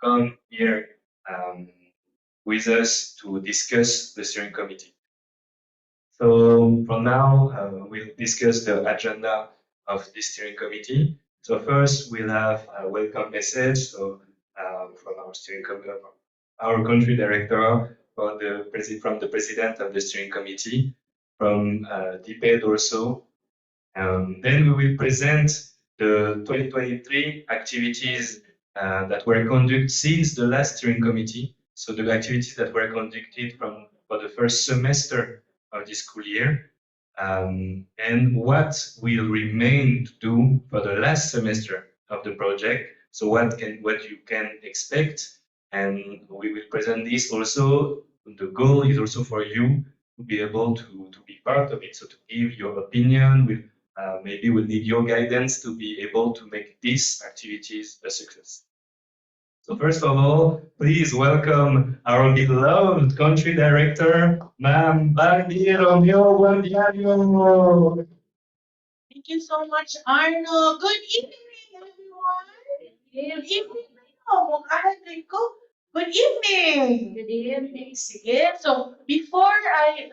come here um, with us to discuss the steering committee. So for now, we'll discuss the agenda of the steering committee. So first, we'll have a welcome message. So from our steering committee, our country director, from the president of the steering committee, from DPED also. Then we will present the 2023 activities that were conducted since the last steering committee. So the activities that were conducted for the first semester of this school year, and what will remain to do for the last semester of the project. So what you can expect, and we will present this also. The goal is also for you to be able to be part of it, so to give your opinion. Maybe we'll need your guidance to be able to make these activities a success. So first of all, please welcome our beloved country director, Ma'am Barbie Romeo Guardiano. Thank you so much, Arno. Good evening, everyone. Good evening. Oh, good evening. Good evening. Sige. So, before I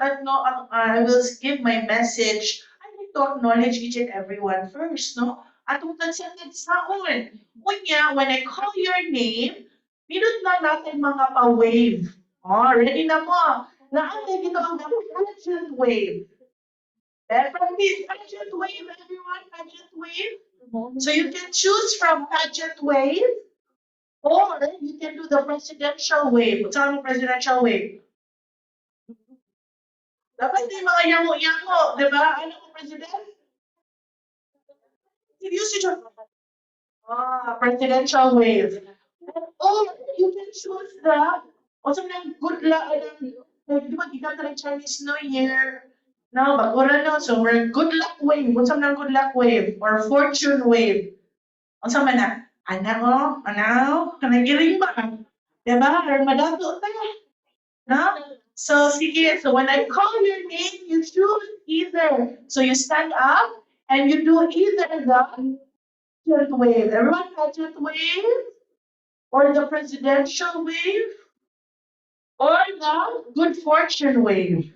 will give my message, I need to acknowledge each and everyone first, no? Atong tansiyang saon. Unya, when I call your name, minut na natin mga pa-wave. Oh, ready na mo. Naantay dito ang pageant wave. From this pageant wave, everyone, pageant wave. So you can choose from pageant wave, or you can do the presidential wave. What's on the presidential wave? Dapat may mga yango-yango, di ba? Ano mo, president? Usage of presidential wave. Or you can choose the, also ng good luck, di ba, gikan ng Chinese New Year, no, bagura no, so we're good luck wave. What's up ng good luck wave? Or fortune wave. Unsa man na? Ano? Kanagiling ba? Diba? Or madato ta. No? So, sige. So, when I call your name, you choose either. So, you stand up and you do either the pageant wave. Everyone, pageant wave? Or the presidential wave? Or the good fortune wave?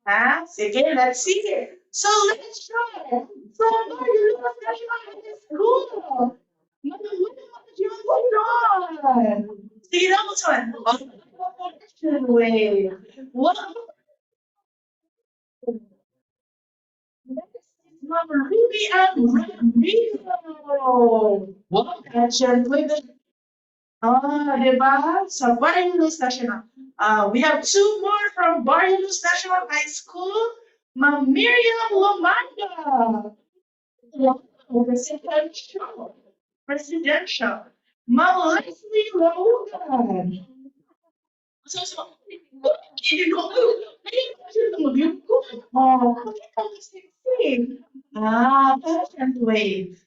Huh? Sige, let's see it. So, let's try. So, you look at this school. See that one? Fortune wave. What? Mama Ruby and Ramiro. What? Pageant with the diba? Sa Barrios National. We have two more from Barrios National High School. Ma'am Miriam Lomanda. Presidential. Presidential. Ma'am Leslie Logan. So, you know, pageant wave.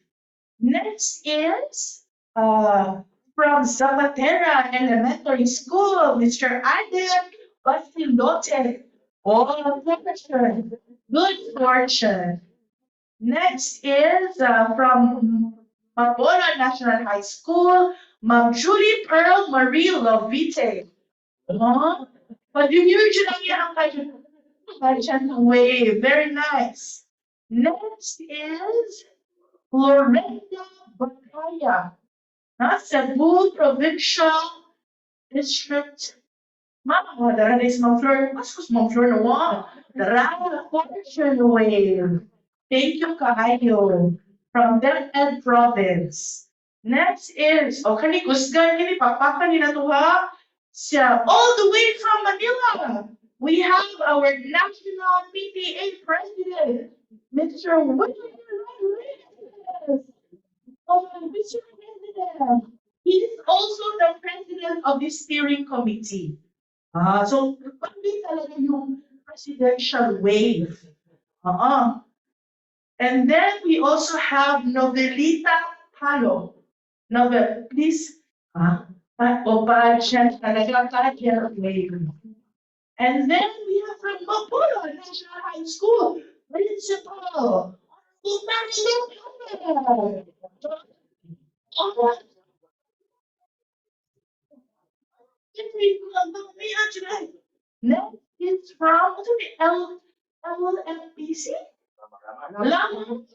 Next is from Zapatera Elementary School, Mr. Adam Basilote. Oh, professor. Good fortune. Next is from Mapolo National High School, Ma'am Julie Pearl Marie Lovite. Oh, but you usually have pageant wave. Very nice. Next is Loretta Bacaya. Cebu Provincial District. Mama, dara is Ma'am Flor. Mas Ma'am Flor na wa. Dara, fortune wave. Thank you, Kahayo. From DepEd Province. Next is, kani Kusgan, kini Papaka ni Natuha. Siya, all the way from Manila. We have our National PTA President, Mr. William Rodriguez. Oh, Mr. President. He is also the president of the steering committee. So, pandi talaga yung presidential wave. And then we also have Novelita Palo. Please. Pageant talaga, pageant wave. And then we have from Mapolo National High School, Principal. Next is from what's it, LFPC? Lama.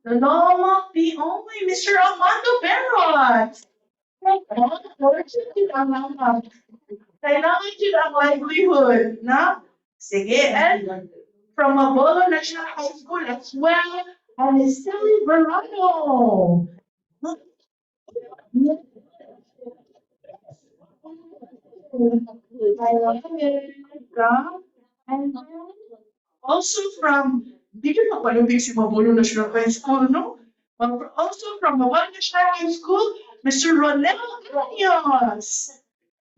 Lama P. Only Mr. Armando Perrot. Kailangan yun ang livelihood, na? Sige, and from Mabolo National High School as well, and Esteli Verano. I love it. And also from, di ko napalubig si Mabolo National High School, no? But also from Mabolo National High School, Mr. Ronel Arias.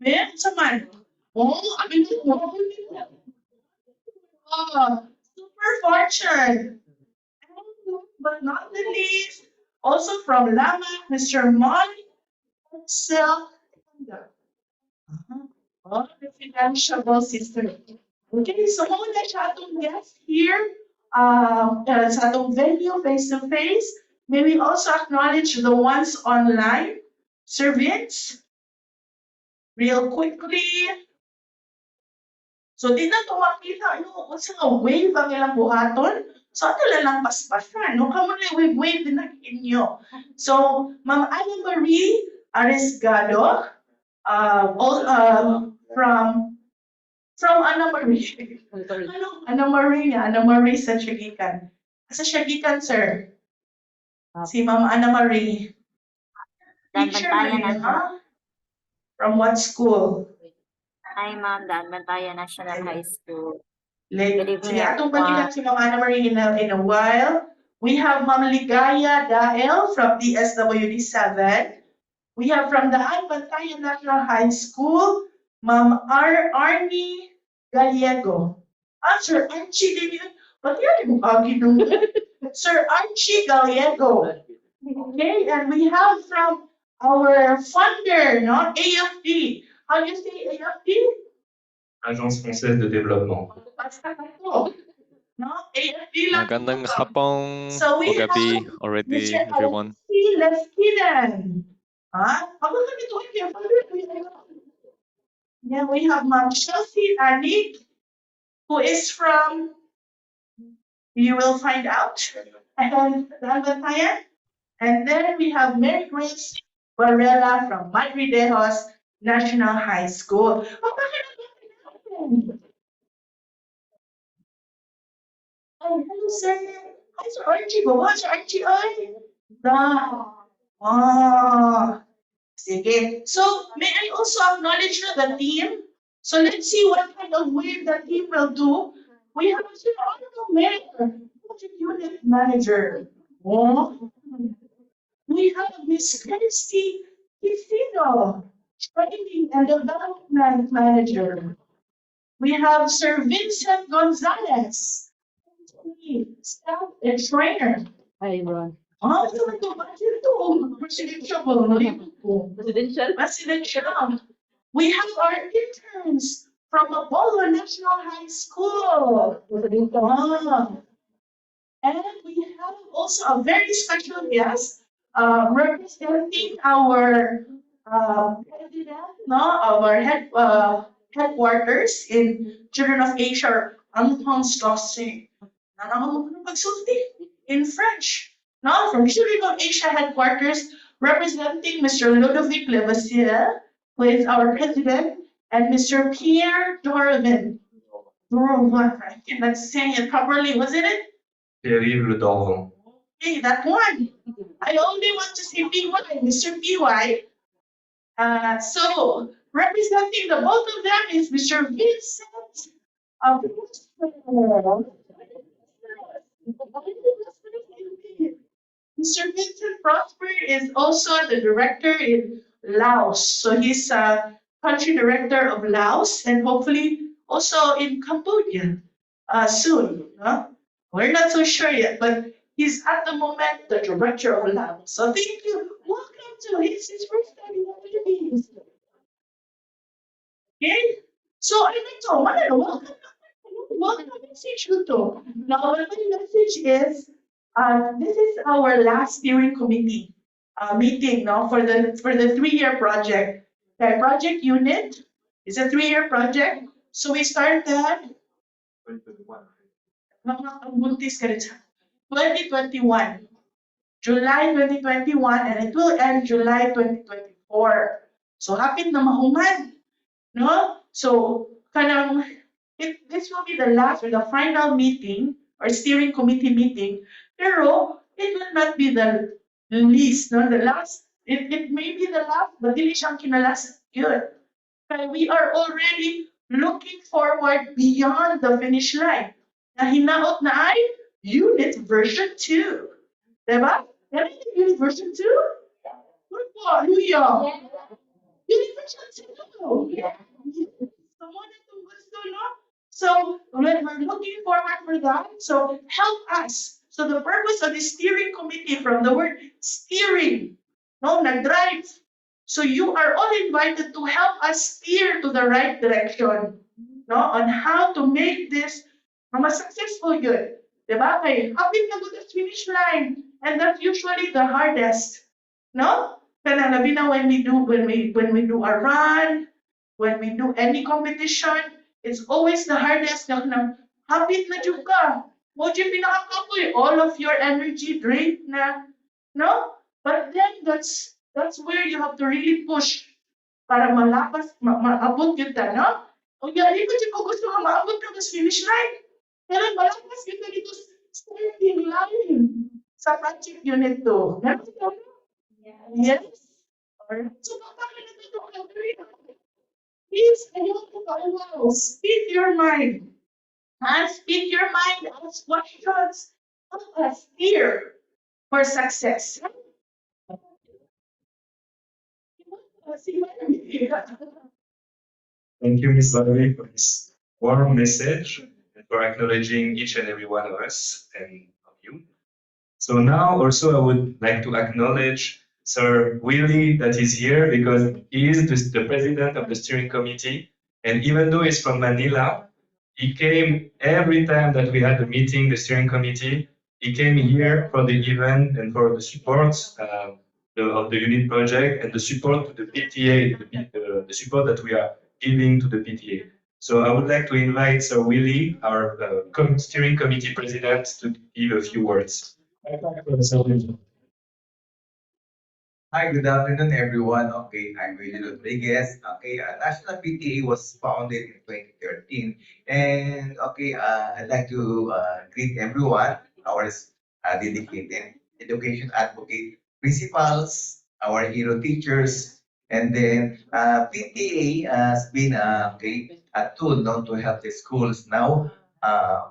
Yan, saman. Oh, amin mo. Super fortune. And but not the least, also from Lama, Mr. Mon Excel. Oh, the financial system. Okay, so muna siya atong guest here sa atong venue face-to-face. May we also acknowledge the ones online. Sir Vince, real quickly. So, di na ito makita, kung sa wave ang ilang buhaton. So, ato lang paspasan, no? Kamo na wave din na inyo. So, Ma'am Ana Marie Arisgado, from Ana Marie. Ana Marie Ana Marie sa Shagikan. Sa Shagikan, sir? Si Ma'am Ana Marie. Teacher na from what school? Hi, Ma'am. Dan Bantayan National High School. Sige, atong balikan si Ma'am Ana Marie in a while. We have Ma'am Ligaya Dael from DSWD 7. We have from the Bantayan National High School, Ma'am Arnie Gallego. Sir Archie din yun. Ba't yan yung agi nung Sir Archie Gallego. Okay, and we have from our funder, no? AFD. How do you say AFD? Agence Française de Développement. No, AFD lang. Magandang hapon So we o gabi have already, Mr. everyone. Alexi Leskinan. Ako kami ito kayo. Then we have Ma'am Chelsea Anik, who is from, you will find out, and Bantayan. And then we have Mary Grace Varela from Madridejos National High School. Hello, sir. Hi, Sir Archie. Bawa, Sir Archie, ay. Sige. So, may I also acknowledge the team? So, let's see what kind of wave the team will do. We have Sir Arno Mayor, Project Unit Manager. Oh. We have Miss Kirsty Kisino, Training and Development Manager. We have Sir Vincent Gonzalez, Staff and Trainer. Hi, Ron. Ito na ito. Bakit ito? Presidential. We have our interns from Apollo National High School. And we have also a very special guest representing our president, our headquarters in Children of Asia, Anton Strassi. In French. Now, from Children of Asia headquarters, representing Mr. Ludovic Levasseur, who is our president, and Mr. Pierre Dorvin. I cannot say it properly, wasn't it? Pierre-Yves Le Dorvin. Hey, that one. I only want to say PY, Mr. PY. So, representing the both of them is Mr. Vincent. Mr. Vincent Prosper is also the director in Laos. So he's a country director of Laos and hopefully also in Cambodia soon. We're not so sure yet, but he's at the moment the director of Laos. So thank you. Welcome to his first time in the Philippines. Okay? So I like to welcome message to. Now, my message is this is our last steering committee meeting now for the 3-year project. Okay, project unit is a 3-year project. So we started 2021. ang buntis ka rin siya. 2021. July 2021 and it will end July 2024. So hapit na mahuman, no? So this will be the last or the final meeting or steering committee meeting, pero it will not be the least, no? The last, it may be the last, but dili siyang kinalas yun. Kaya we are already looking forward beyond the finish line. Na hinaot na ay unit version 2. Diba? Yan ang unit version 2? Hallelujah! Unit version 2! So, mo na itong gusto, no? So, we're looking forward for that. So, help us. So, the purpose of the steering committee from the word steering, no, nag-drive. So, you are all invited to help us steer to the right direction, no, on how to make this successful good. Diba? Kaya, hapit na good finish line. And that's usually the hardest, no? Kaya labi na when we do a run, when we do any competition, it's always the hardest na hapit na jud ka. Mo jud pinakakapoy, all of your energy drained na, no? But then that's where you have to really push para malapas, maabot yun ta, no? O yari ko jud ko gusto nga maabot ka sa finish line. Pero malapas yun na dito starting line sa project unit 2. Yes. Alright. So, bakit na dito ka please, ayun po kayo. Speak your mind. Speak your mind. Ask questions. Help us here for success. Thank you, Ms. Valerie, for this warm message and for acknowledging each and every one of us and of you. So now also I would like to acknowledge Sir Willie that is here because he is the president of the steering committee. And even though he's from Manila, he came every time that we had a meeting, the steering committee. He came here for the event and for the support of the unit project and the support to the PTA, the support that we are giving to the PTA. So I would like to invite Sir Willie, our steering committee president, to give a few words. Hi, good afternoon, everyone. Okay, I'm Willie Rodriguez. Okay, National PTA was founded in 2013. And okay, I'd like to greet everyone, our dedicated education advocate principals, our hero teachers, and then PTA has been a tool to help the schools. Now,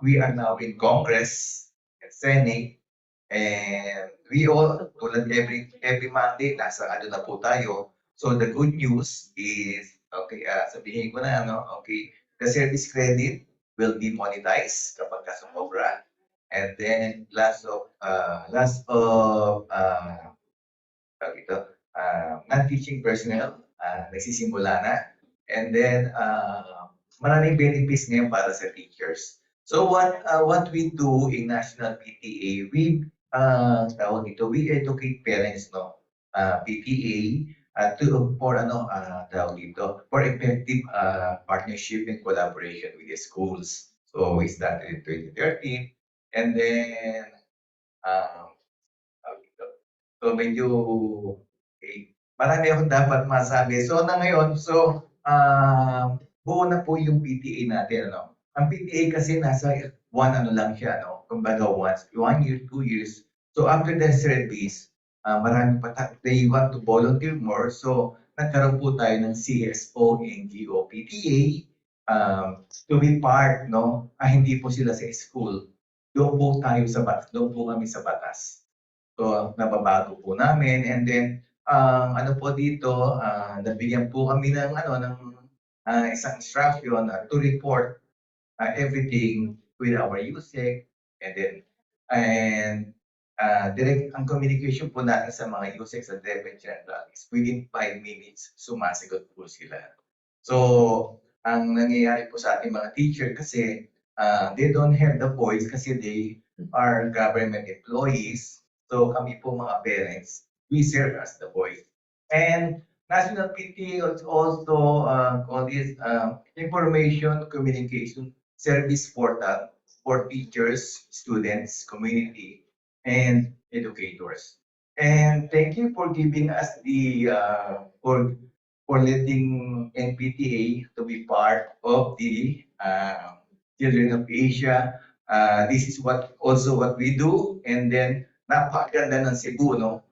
we are now in Congress and Senate. And we all, tulad every Monday, nasa ano na po tayo. So the good news is, okay, sabihin ko na, okay, the service credit will be monetized kapag sumobra. And then last of non-teaching personnel, nagsisimula na. And then maraming benefits ngayon para sa teachers. So what we do in National PTA, we educate parents, PTA for effective partnership and collaboration with the schools. So we started in 2013, and then so medyo marami akong dapat masabi. So ngayon, buo na po yung PTA natin, ano. Ang PTA kasi nasa lang siya, no? Kumbaga once, 1 year, 2 years. So after the service, marami pa they want to volunteer more. So nagkaroon po tayo ng CSO, NGO, PTA to be part, no? Hindi po sila sa school. Doon po tayo doon po kami sa batas. So nababago po namin, and then ano po dito, nabigyan po kami ng isang instruction to report everything with our USEC, and direct ang communication po natin sa mga USEC sa DepEd General is within 5 minutes sumasagot po sila. So ang nangyayari po sa ating mga teacher kasi they don't have the voice kasi they are government employees. So kami po mga parents, we serve as the voice. And National PTA is also called this information communication service portal for teachers, students, community, and educators. And thank you for giving us the for letting NPTA to be part of the Children of Asia. This is what also what we do, and then napakaganda ng Cebu, no?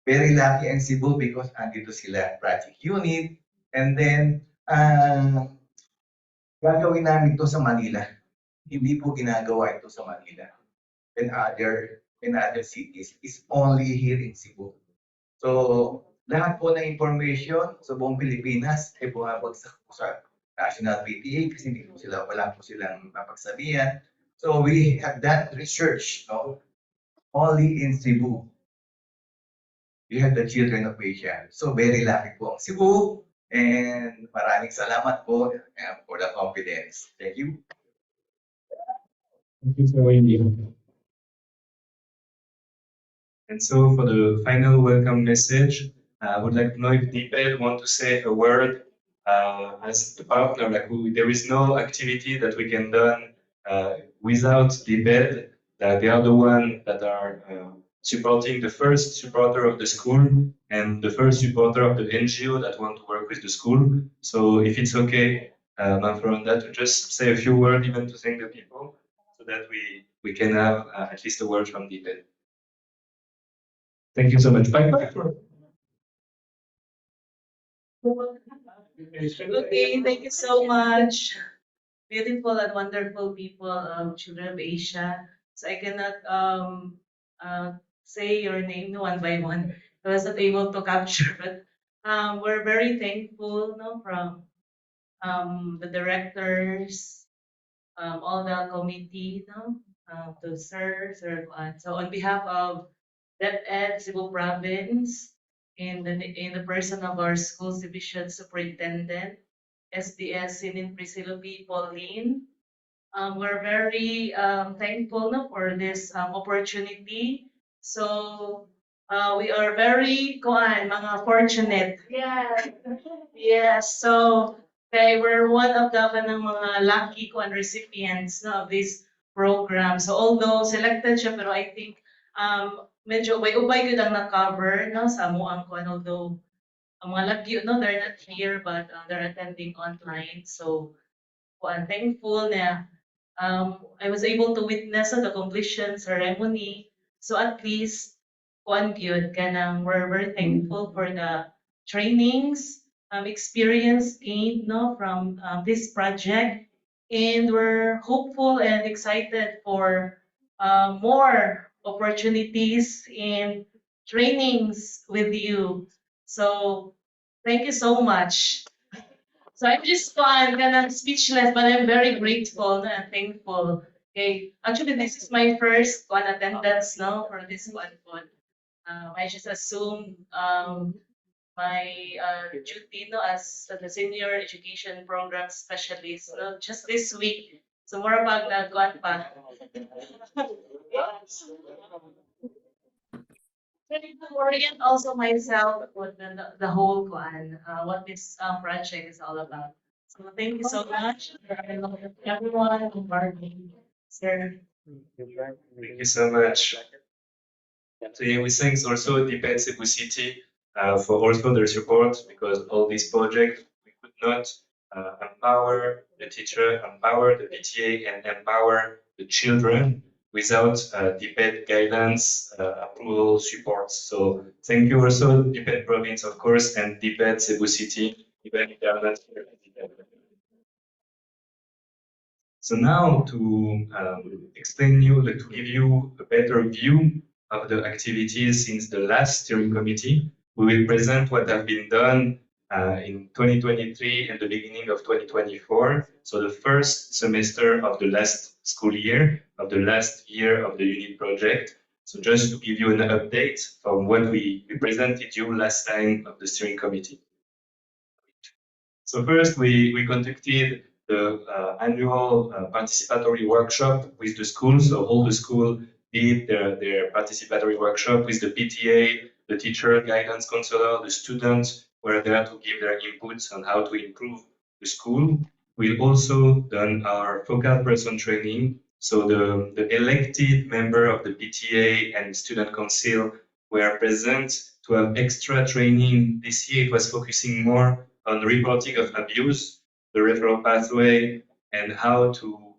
Very lucky ang Cebu because andito sila project unit, and then gagawin namin ito sa Manila. Hindi po ginagawa ito sa Manila and other cities. It's only here in Cebu. So, lahat po ng information sa buong Pilipinas ay bumabagsak po sa National PTA kasi hindi po sila, wala po silang mapagsabihan. So, we have done research, no? Only in Cebu. We have the Children of Asia. So, very lucky po ang Cebu. And maraming salamat po for the confidence. Thank you. Thank you, Sir Wendy. And so for the final welcome message, I would like to know if DPED want to say a word as the partner. Like there is no activity that we can done without DPED. They are the one that are supporting the first supporter of the school and the first supporter of the NGO that want to work with the school. So if it's okay, Manfred, to just say a few words, even to thank the people, so that we can have at least a word from DPED. Thank you so much. Bye. Okay, thank you so much. Beautiful and wonderful people of Children of Asia. So I cannot say your name one by one. I was not able to capture, but we're very thankful, no, from the directors, all the committee, no, to serve. So on behalf of DepEd Cebu Province, in the person of our schools division superintendent, SDS Sinin Prisilupi Pauline. We're very thankful, no, for this opportunity. So we are very mga fortunate. Yes. Yes. So we're one of the mga lucky recipients, no, of this program. So although selected siya, pero I think medyo ubay good ang na-cover, no, sa amuang kuan, although ang mga lucky, no, they're not here but they're attending online. So I'm thankful na I was able to witness the completion ceremony. So at least kuan gyud kanang we're very thankful for the trainings experience gained, no, from this project, and we're hopeful and excited for more opportunities and trainings with you. So thank you so much. So I'm just kanang speechless, but I'm very grateful and thankful. Okay, actually this is my first attendance, no, for this one. I just assumed my duty, no, as the senior education program specialist, no, just this week. So more pag nagkuan pa. Trying to orient also myself with the whole kuan, what this project is all about. So thank you so much, everyone, and Barbie, sir. Thank you so much. So yeah, we thank also DPED Cebu City for also their support, because all these projects we could not empower the teacher, empower the PTA, and empower the children without DPED guidance, approval, support. So thank you also DPED Province, of course, and DPED Cebu City, even if they are not here. So now to explain you, to give you a better view of the activities since the last steering committee, we will present what have been done in 2023 and the beginning of 2024. So the first semester of the last school year, of the last year of the unit project. So just to give you an update from what we presented you last time of the steering committee. So first we conducted the annual participatory workshop with the school. So all the school did their participatory workshop with the PTA, the teacher, guidance counselor, the students were there to give their inputs on how to improve the school. We've also done our focal person training. So the elected member of the PTA and student council were present to have extra training. This year it was focusing more on reporting of abuse, the referral pathway, and how to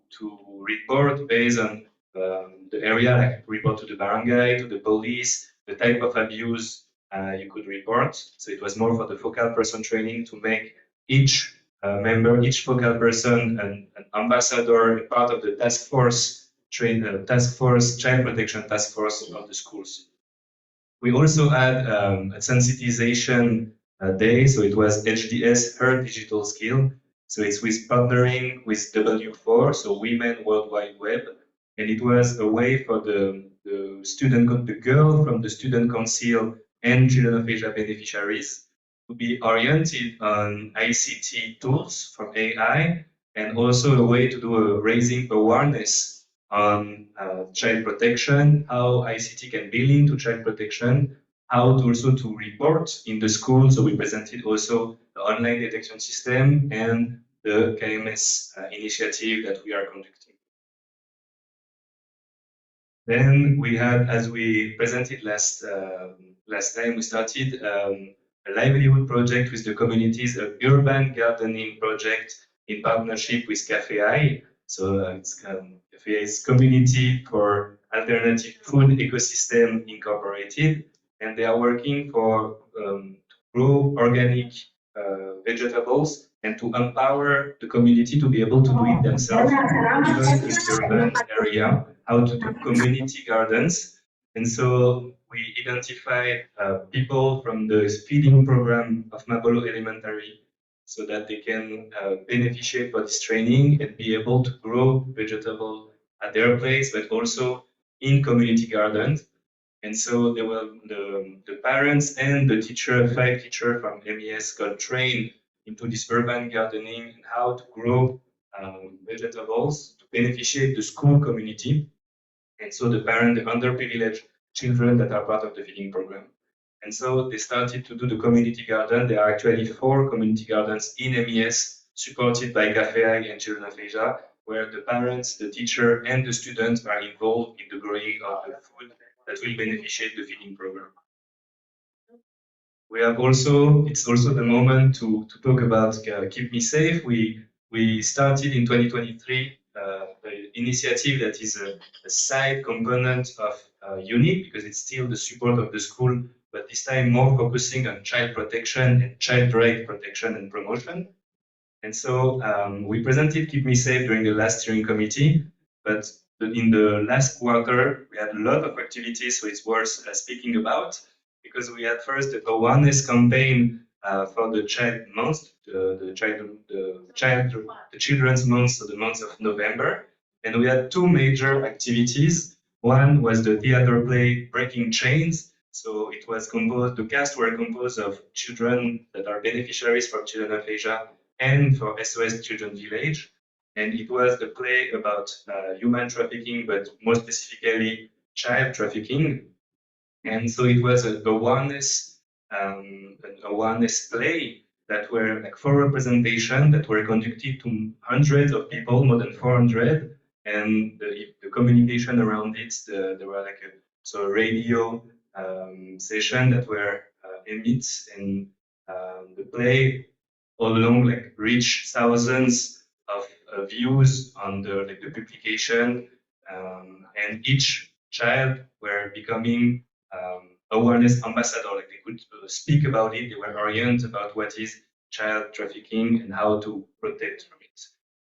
report based on the area, like report to the barangay, to the police, the type of abuse you could report. So it was more for the focal person training to make each member, each focal person, an ambassador, a part of the task force, child protection task force of the schools. We also had a sensitization day, so it was HDS, Her Digital Skill. So it's with partnering with W4, so Women World Wide Web, and it was a way for the girl from the Student Council and Children of Asia beneficiaries to be oriented on ICT tools from AI, and also a way to do a raising awareness on child protection, how ICT can be linked to child protection, how to also to report in the school. So we presented also the online detection system and the KMS initiative that we are conducting. Then we had, as we presented last time, we started a livelihood project with the communities, an urban gardening project in partnership with CAFEI. So it's CAFEI's Community for Alternative Food Ecosystem Incorporated, and they are working for to grow organic vegetables and to empower the community to be able to do it themselves, even in the urban area, how to do community gardens. And so we identified people from the feeding program of Mabolo Elementary so that they can beneficiate for this training and be able to grow vegetable at their place, but also in community gardens. And so there were the parents and the teacher, 5 teachers from MES got trained into this urban gardening and how to grow vegetables to beneficiate the school community. And so the parent, the underprivileged children that are part of the feeding program. And so they started to do the community garden. There are actually 4 community gardens in MES supported by CAFEI and Children of Asia, where the parents, the teacher, and the students are involved in the growing of the food that will beneficiate the feeding program. We have also, it's also the moment to talk about Keep Me Safe. We started in 2023 the initiative that is a side component of UNIT, because it's still the support of the school, but this time more focusing on child protection and child right protection and promotion. And so we presented Keep Me Safe during the last steering committee, but in the last quarter, we had a lot of activities, so it's worth speaking about, because we had first the awareness campaign for the child month, the children's month, so the month of November. And we had 2 major activities. One was the theater play Breaking Chains. So it was composed, the cast were composed of children that are beneficiaries from Children of Asia and for SOS Children Village. And it was the play about human trafficking, but more specifically child trafficking. And so it was an awareness play that were like 4 representations that were conducted to hundreds of people, more than 400. And the communication around it, there were like a radio session that were emits, and the play all along like reached thousands of views on the publication, and each child were becoming awareness ambassador. Like they could speak about it, they were oriented about what is child trafficking and how to protect from it.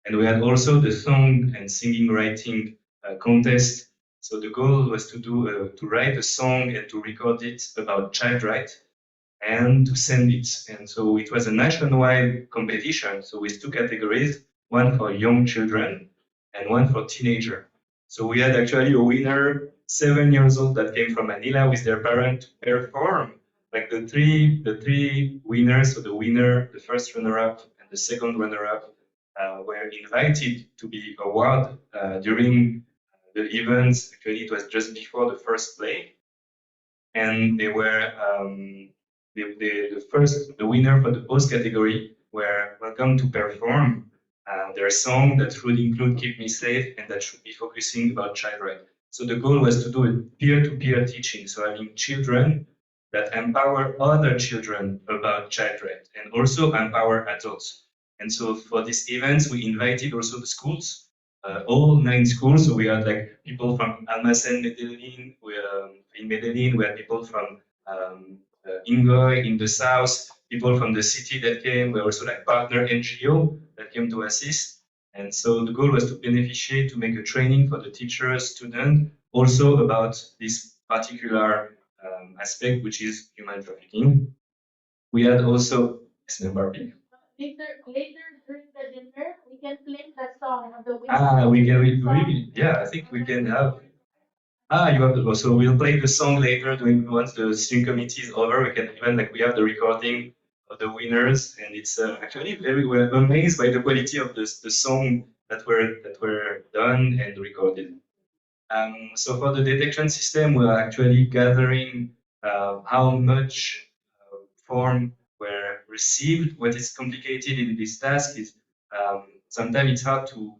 And we had also the song and singing writing contest. So the goal was to write a song and to record it about child rights and to send it. And so it was a nationwide competition. So with 2 categories, one for young children and one for teenager. So we had actually a winner, 7 years old, that came from Manila with their parent to perform. Like the three winners, so the winner, the first runner-up, and the second runner-up were invited to be awarded during the events. Actually, it was just before the first play. and they were the winner for the host category were welcome to perform their song that should include "Keep Me Safe" and that should be focusing about child rights. So the goal was to do a peer-to-peer teaching, so having children that empower other children about child rights and also empower adults. And so for these events, we invited also the schools, all 9 schools. So we had like people from Almacén Medellin, in Medellin, we had people from Ingoy in the south, people from the city that came. We also like partner NGO that came to assist. And so the goal was to beneficiate, to make a training for the teachers, students, also about this particular aspect, which is human trafficking. We had also, Barbie. Later during the dinner, we can play the song of the winner. I think we can have. You have the, so we'll play the song later once the steering committee is over. We can even we have the recording of the winners, and it's actually we're amazed by the quality of the song that were done and recorded. So for the detection system, we are actually gathering how much form were received. What is complicated in this task is sometimes it's hard to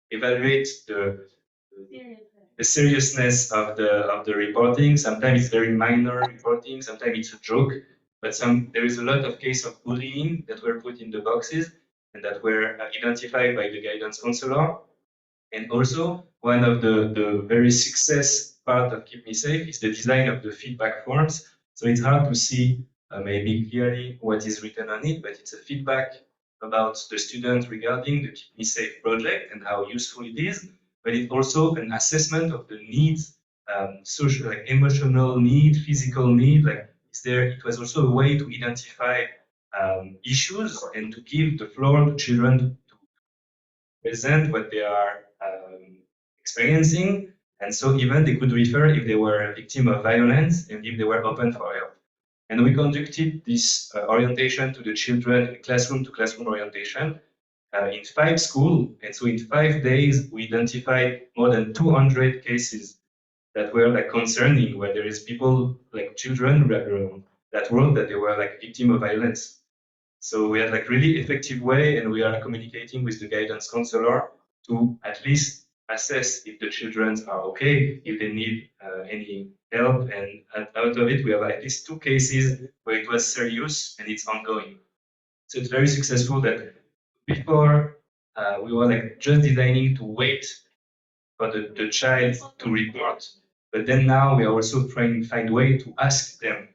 evaluate the seriousness of the reporting. Sometimes it's very minor reporting. Sometimes it's a joke. But there is a lot of cases of bullying that were put in the boxes and that were identified by the guidance counselor. And also, one of the very success part of Keep Me Safe is the design of the feedback forms. So it's hard to see maybe clearly what is written on it, but it's a feedback about the student regarding the Keep Me Safe project and how useful it is. But it's also an assessment of the needs, social, emotional need, physical need. It was also a way to identify issues and to give the floor to children to present what they are experiencing, and so even they could refer if they were a victim of violence and if they were open for help. And we conducted this orientation to the children, classroom to classroom orientation, in 5 schools. And so in 5 days, we identified more than 200 cases that were concerning, where there is people, children, that wrote that they were victim of violence. So we had really effective way, and we are communicating with the guidance counselor to at least assess if the children are okay, if they need any help. And out of it, we have at least 2 cases where it was serious and it's ongoing. So it's very successful that before we were just designing to wait for the child to report, but then now we are also trying to find a way to ask them,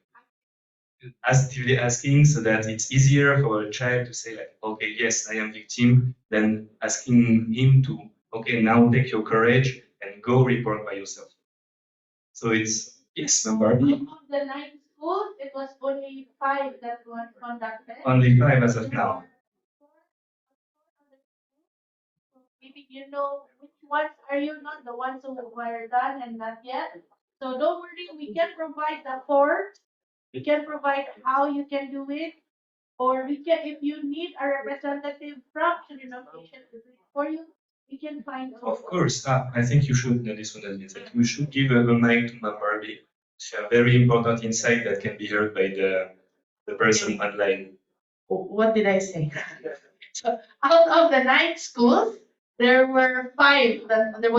actively asking, so that it's easier for a child to say okay, yes, I am victim, than asking him to, okay, now take your courage and go report by yourself. So it's, yes, Barbie. Of the 9 schools, it was only 5 that were conducted. Only 5 as of now. Maybe you know which ones are you not, the ones who were done and not yet. So don't worry, we can provide the forms. We can provide how you can do it. Or we can, if you need a representative from Children of Asian to do it for you, we can find. Of course, I think you should know this one. You should give a mic to Barbie. She has very important insight that can be heard by the person online. What did I say? So out of the 9 schools, there were 5 that it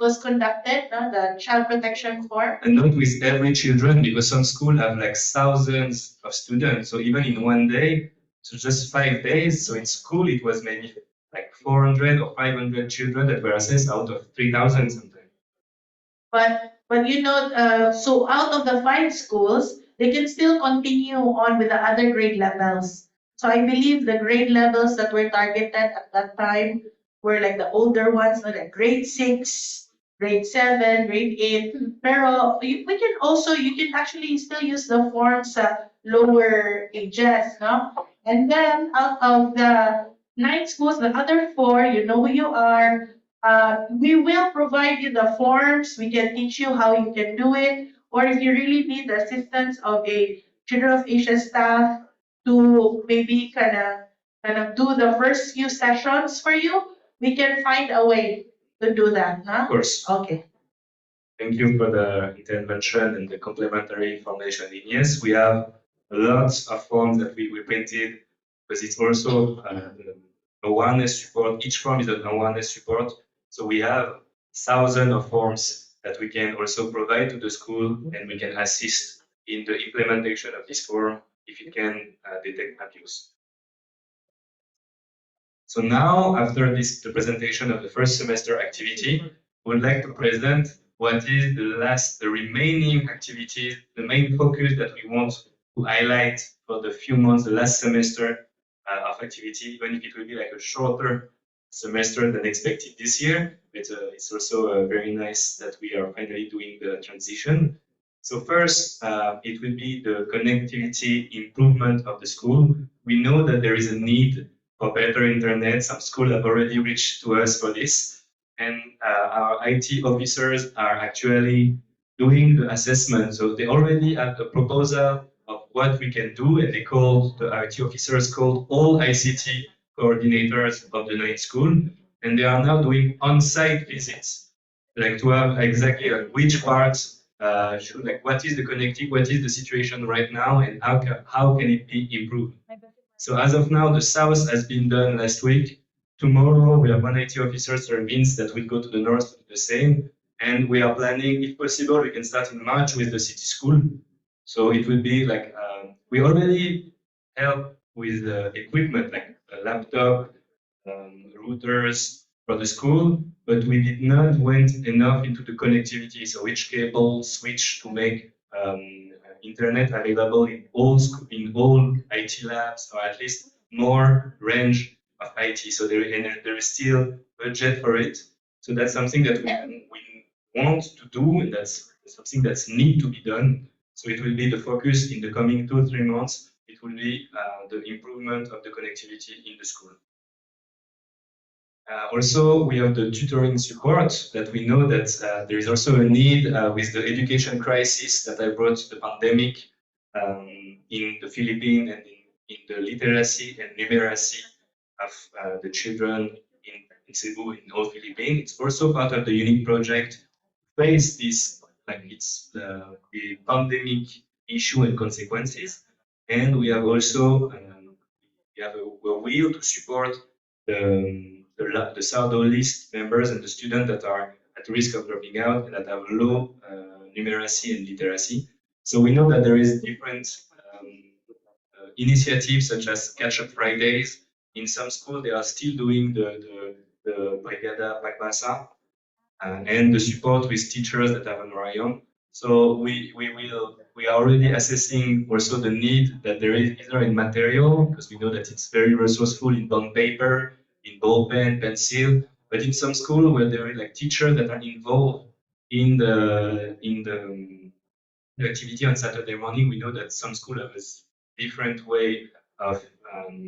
was conducted, the child protection form. And not with every children, because some schools have thousands of students. So even in one day, so just 5 days. So in school, it was maybe 400 or 500 children that were assessed out of 3,000 something. But so out of the 5 schools, they can still continue on with the other grade levels. So I believe the grade levels that were targeted at that time were the older ones, like grade 6, grade 7, grade 8. Pero you can actually still use the forms lower ages, no? And then out of the 9 schools, the other 4, you know who you are. We will provide you the forms. We can teach you how you can do it. Or if you really need the assistance of a Children of Asia staff to maybe kind of do the first few sessions for you, we can find a way to do that, no? Of course. Okay. Thank you for the intervention and the complementary information. Yes, we have lots of forms that we printed because it's also awareness support. Each form is an awareness support. So we have thousands of forms that we can also provide to the school, and we can assist in the implementation of this form if it can detect abuse. So now, after the presentation of the first semester activity, we would like to present what is the remaining activities, the main focus that we want to highlight for the few months, the last semester of activity, even if it will be like a shorter semester than expected this year. It's also very nice that we are finally doing the transition. So first, it will be the connectivity improvement of the school. We know that there is a need for better internet. Some schools have already reached to us for this. And our IT officers are actually doing the assessment. So they already have a proposal of what we can do, and the IT officers called all ICT coordinators of the 9th school, and they are now doing on-site visits, like to have exactly which parts what is the connectivity, what is the situation right now, and how can it be improved. So as of now, the south has been done last week. Tomorrow, we have one IT officer, Sir Vince, that will go to the north to do the same. And we are planning, if possible, we can start in March with the city school. So it will be like, we already help with equipment, like a laptop, routers for the school, but we did not went enough into the connectivity. So which cable switch to make internet available in all IT labs, or at least more range of IT. So there is still budget for it. So that's something that we want to do, and that's something that's need to be done. So it will be the focus in the coming 2-3 months. It will be the improvement of the connectivity in the school. Also, we have the tutoring support that we know that there is also a need with the education crisis that I brought the pandemic in the Philippines and in the literacy and numeracy of the children in Cebu, in all Philippines. It's also part of the unique project to face this, like it's the pandemic issue and consequences. And we have also we have a will to support the SARDO list members and the students that are at risk of dropping out and that have low numeracy and literacy. So we know that there is different initiatives such as Catch-up Fridays. In some schools, they are still doing the Brigada Pagbasa and the support with teachers that have an Orion. So we are already assessing also the need that there is either in material, because we know that it's very resourceful in bond paper, in ball pen, pencil, but in some schools where there are like teachers that are involved in the activity on Saturday morning, we know that some schools have a different way of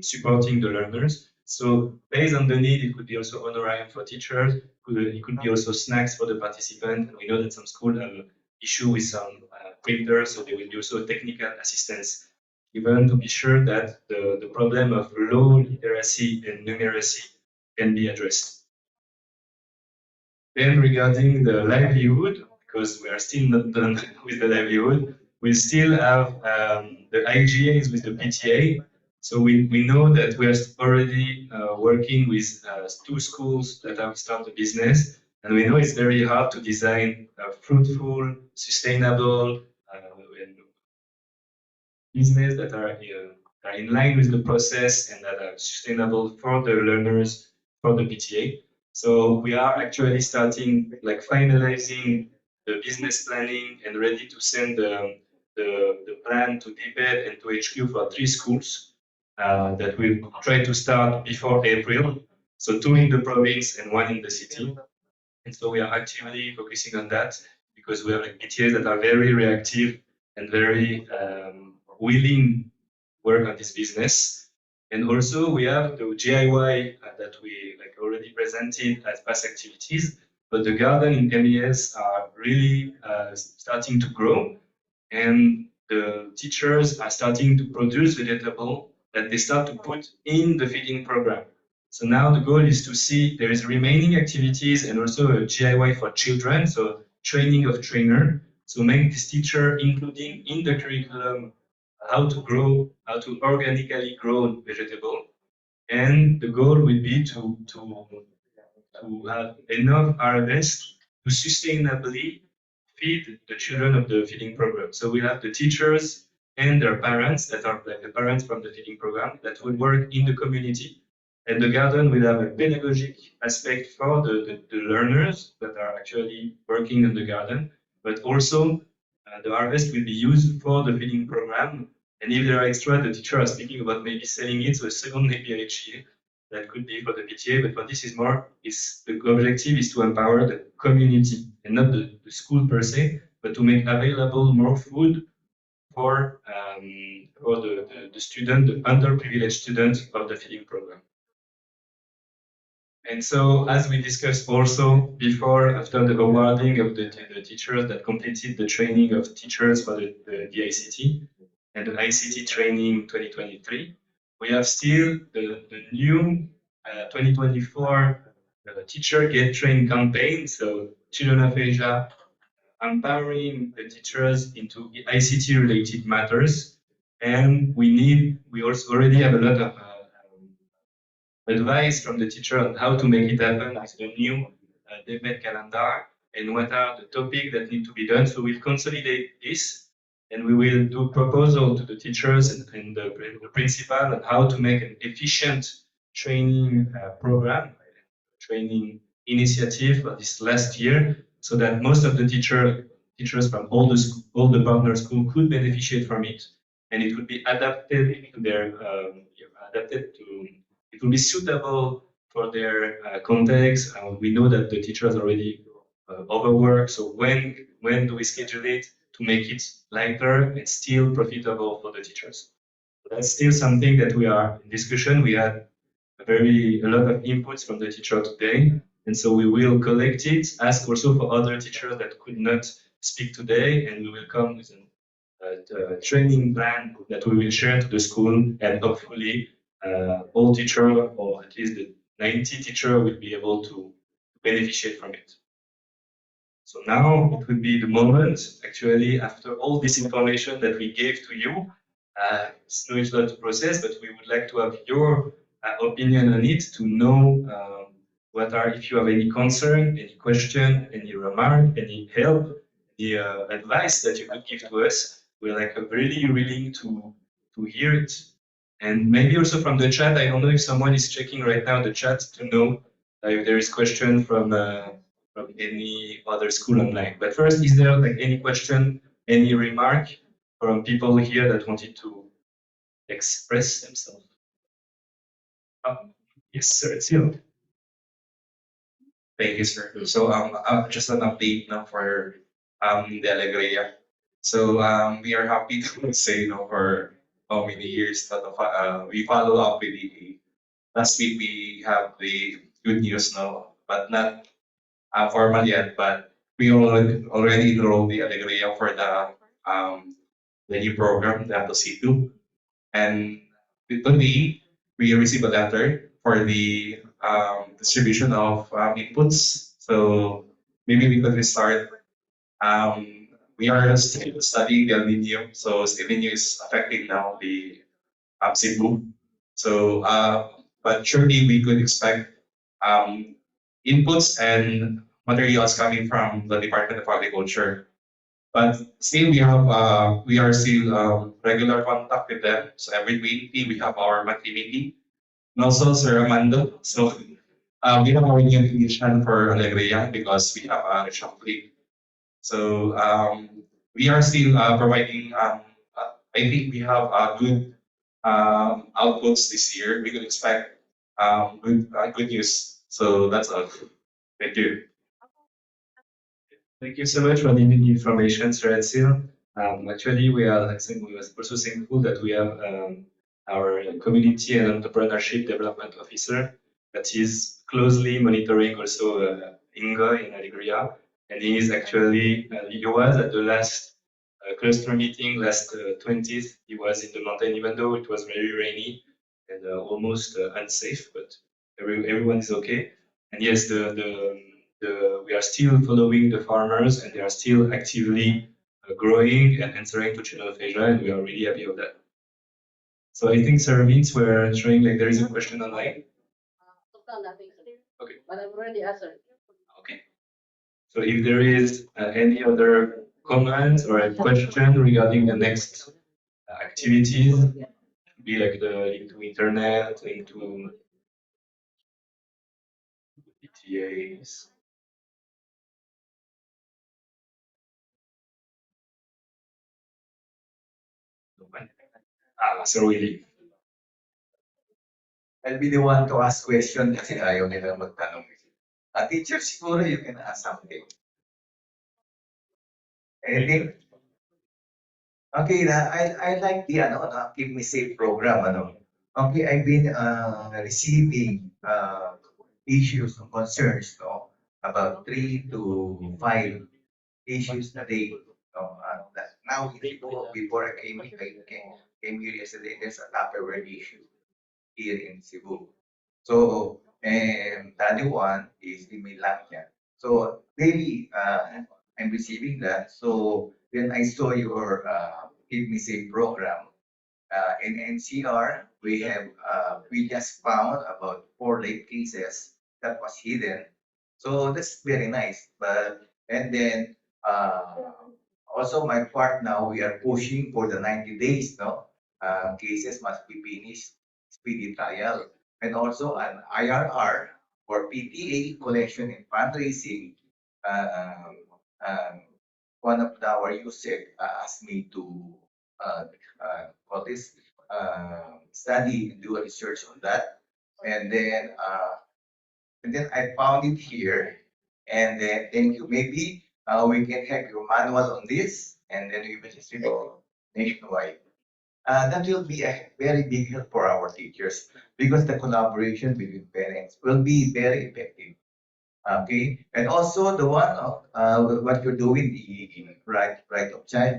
supporting the learners. So based on the need, it could be also honorarium for teachers. It could be also snacks for the participant. And we know that some schools have an issue with some printers, so there will be also technical assistance given to be sure that the problem of low literacy and numeracy can be addressed. Then regarding the livelihood, because we are still not done with the livelihood, we still have the IGAs with the PTA. So we know that we are already working with 2 schools that have started a business, and we know it's very hard to design a fruitful, sustainable business that are in line with the process and that are sustainable for the learners, for the PTA. So we are actually starting, like finalizing the business planning and ready to send the plan to DPED and to HQ for 3 schools that will try to start before April. So 2 in the province and 1 in the city. And so we are actively focusing on that because we have like PTAs that are very reactive and very willing to work on this business. And also we have the GIY that we like already presented as past activities, but the garden in MES are really starting to grow, and the teachers are starting to produce vegetable that they start to put in the feeding program. So now the goal is to see there is remaining activities and also a GIY for children. So training of trainer. So make this teacher including in the curriculum how to grow, how to organically grow vegetable. And the goal would be to have enough harvest to sustainably feed the children of the feeding program. So we have the teachers and their parents that are like the parents from the feeding program that will work in the community. And the garden will have a pedagogic aspect for the learners that are actually working in the garden, but also the harvest will be used for the feeding program. And if there are extra, the teacher is thinking about maybe selling it to a second APHE that could be for the PTA, but what this is more, is the objective is to empower the community and not the school per se, but to make available more food for the student, the underprivileged student of the feeding program. And so, as we discussed also before, after the awarding of the teachers that completed the training of teachers for the ICT and the ICT training 2023, we have still the new 2024 Teacher Get Trained campaign. So, Children of Asia empowering the teachers into ICT related matters. And we also already have a lot of advice from the teacher on how to make it happen with the new debate calendar and what are the topics that need to be done. So we'll consolidate this and we will do proposal to the teachers and the principal on how to make an efficient training program, training initiative for this last year, so that most of the teachers from all the partner schools could beneficiate from it, and it would be adapted to their it will be suitable for their context. We know that the teachers already overwork, so when do we schedule it to make it lighter and still profitable for the teachers? So that's still something that we are in discussion. We had a lot of inputs from the teacher today, and so we will collect it, ask also for other teachers that could not speak today, and we will come with a training plan that we will share to the school, and hopefully all teacher, or at least the 90 teacher, will be able to beneficiate from it. So now it will be the moment, actually, after all this information that we gave to you. It's no easy to process, but we would like to have your opinion on it, to know if you have any concern, any question, any remark, any help, the advice that you could give to us. We're like really willing to hear it. And maybe also from the chat, I don't know if someone is checking right now the chat to know if there is question from any other school online. But first, is there like any question, any remark from people here that wanted to express themselves? Oh, yes, sir, it's you. Thank you, sir. So just an update now for the Alegria. So we are happy to say, for how many years that we follow up with the last week we have the good news now, but not formal yet, but we already enrolled the Alegria for the new program, the C2. And today we received a letter for the distribution of inputs. So maybe we could start. We are still studying the El Nino, so El Nino is affecting now the Cebu. So, but surely we could expect inputs and materials coming from the Department of Agriculture. But still, we are still regular contact with them. So every week we have our monthly meeting, and also Sir Armando. So we have our new edition for Alegria because we have a reshuffling. So we are still providing. I think we have good outputs this year. We could expect good news. So that's all. Thank you. Thank you so much for the information, Sir Edsil. Actually, we are also thankful that we have our community and entrepreneurship development officer that is closely monitoring also INGO in Alegria. And he is actually, he was at the last cluster meeting last 20th. He was in the mountain, even though it was very rainy and almost unsafe, but everyone is okay. And yes, the we are still following the farmers, and they are still actively growing and answering to Children of Asia, and we are really happy of that. So I think Sarah means we're showing like there is a question online. Okay. But I've already answered. Okay. So if there is any other comments or a question regarding the next activities, be like the link to internet, link to PTAs. Sir Willie. I'll be the one to ask question kasi ayaw nila magtanong. Teacher, siguro you can ask something. Anything? Okay, I like the Keep Me Safe program. Okay, I've been receiving issues and concerns about 3 to 5 issues a day. Now, before I came here yesterday, there's a Tupperware issue here in Cebu. So, and the other one is the Milagna. So, daily, I'm receiving that. So, then I saw your Keep Me Safe program. In NCR, we just found about 4 late cases that was hidden. So that's very nice. And then also my part now, we are pushing for the 90 days. Cases must be finished speedy trial, and also an IRR for PTA collection and fundraising. Um, um, One of our users asked me to call this study and do a research on that, and then I found it here, and then thank you. Maybe we can have your manual on this, and then we will distribute it nationwide. That will be a very big help for our teachers because the collaboration between parents will be very effective. Okay, and also the one of what you're doing, the right of child.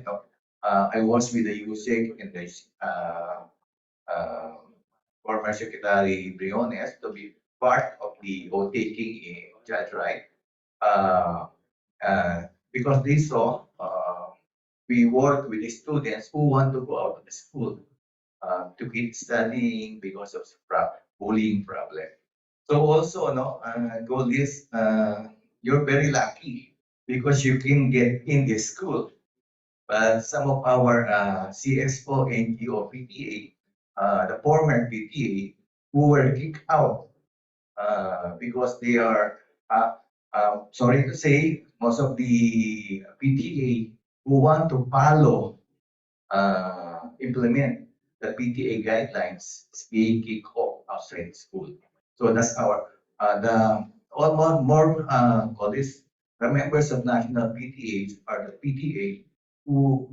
I was with the USEC and the former Secretary Briones to be part of the vote taking in child right. Uh, because they saw we work with the students who want to go out of the school to keep studying because of bullying problem. So also, goal is you're very lucky because you can get in this school. But some of our CSO, NGO, PTA, the former PTA, who were kicked out because they are, sorry to say, most of the PTA who want to follow, implement the PTA guidelines is being kicked off outside school. So that's our the all more call this the members of national PTAs are the PTA who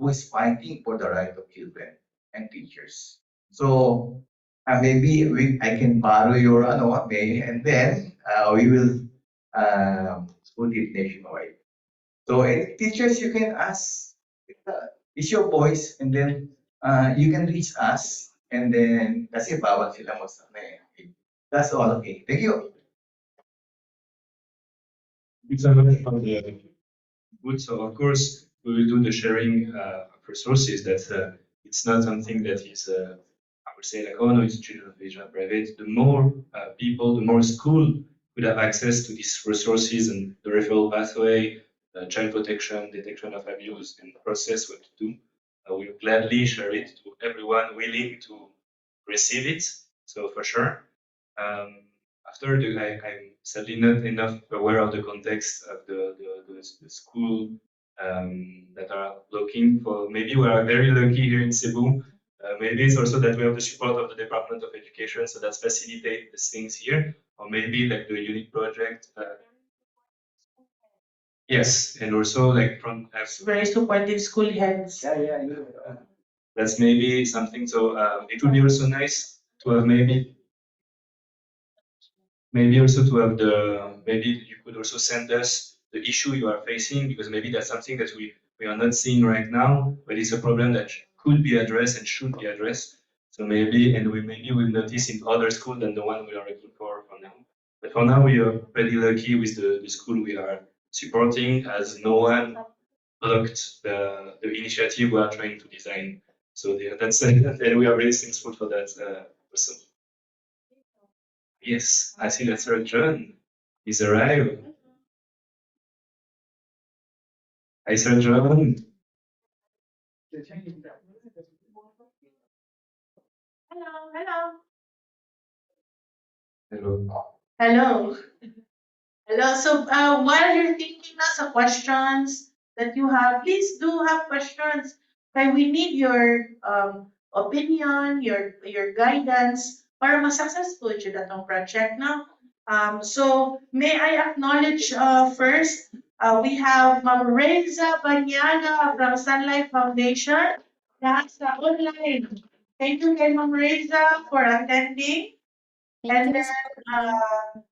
is fighting for the right of children and teachers. So maybe I can borrow your and then we will put it nationwide. So any teachers you can ask, it's your voice, and then you can reach us, and then kasi bawal sila That's all. Okay. Thank you. Thanks so much for the good. So of course we will do the sharing of resources. That it's not something that is I would say like, oh no, it's Children of Asia private. The more people, the more school would have access to these resources and the referral pathway, child protection, detection of abuse, and process what to do. We will gladly share it to everyone willing to receive it. So for sure. After I'm sadly not enough aware of the context of the school that are looking for. Maybe we are very lucky here in Cebu. Maybe it's also that we have the support of the Department of Education, so that's facilitate these things here. Or maybe like the unique project. Yes, and also like from Very supportive school heads. Yeah. That's maybe something. So it would be also nice to have maybe also to have maybe you could also send us the issue you are facing, because maybe that's something that we are not seeing right now, but it's a problem that could be addressed and should be addressed. So maybe, and we maybe will notice in other schools than the one we are looking for now. But But for now, we are pretty lucky with the school we are supporting, as no one blocked the initiative we are trying to design. So that's and we are very thankful for that also. Yes, I see that Sir John is arrived. Hi, Sir John. Hello, hello. Hello. Hello. Hello. So while you're thinking of some questions that you have, please do have questions. Okay, we need your opinion, your guidance para ma-successful siya datong project now. So may I acknowledge first we have Ma'am Reza Banyaga from Sunlight Foundation. Nasa online. Thank you kay Ma'am Reza for attending. Thank And you, then, Miss Courtney.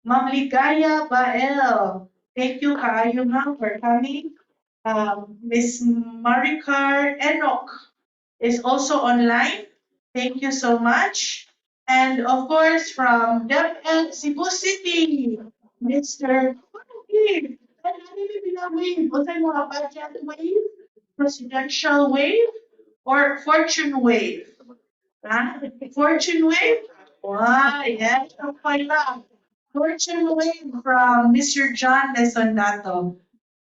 Ma'am Ligaya Bael. Thank you, kaayo ma'am, for coming. Miss Maricar Enoch is also online. Thank you so much. And of course, from DepEd Cebu City, Mr. Wave. Ano yung wave? O sa'yo mga budget wave? Presidential wave? Or fortune wave? Ha? Fortune wave? Why, yes, okay lang. Fortune wave from Mr. John Lesonato.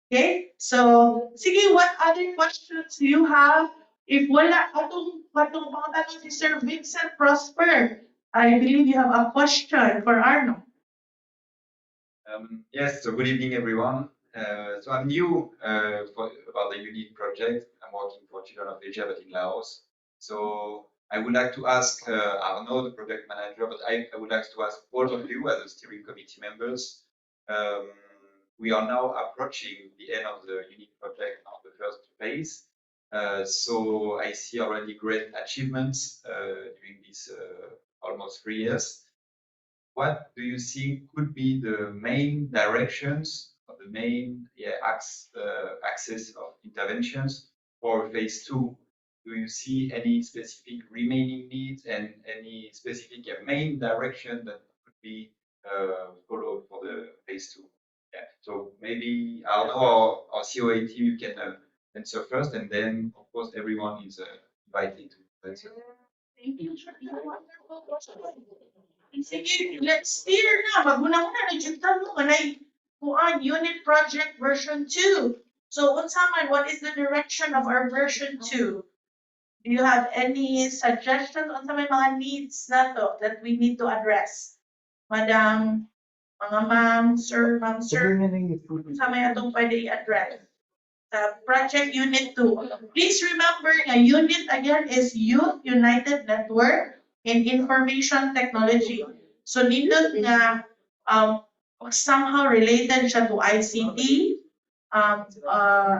Okay? So, sige, what other questions do you have? If wala, atong mga tanong si Sir Vincent Prosper, I believe you have a question for Arno. Yes, so good evening, everyone. So I'm new about the UNIT project. I'm working for Children of Asia, but in Laos. So I would like to ask Arnaud, the project manager, but I would like to ask all of you as the steering committee members. We are now approaching the end of the UNIT project on the first phase. So I see already great achievements during these almost 3 years. What do you think could be the main directions or the main axis of interventions for phase 2? Do you see any specific remaining needs and any specific main direction that could be followed for the phase 2? Yeah. So maybe Arno or COA team, you can answer first, and then of course everyone is invited to answer. Thank you. Wonderful question. Sige, let's steer na. Maguna-una na dyan mo kanay kuan unit project version 2. So unsa man, what is the direction of our version 2? Do you have any suggestions on may mga needs na to that we need to address? Madam, mga ma'am, sir, unsa may atong pwede i-address? Project Unit 2. Please remember, a unit again is Youth United Network in Information Technology. So nindot nga somehow related siya to ICT,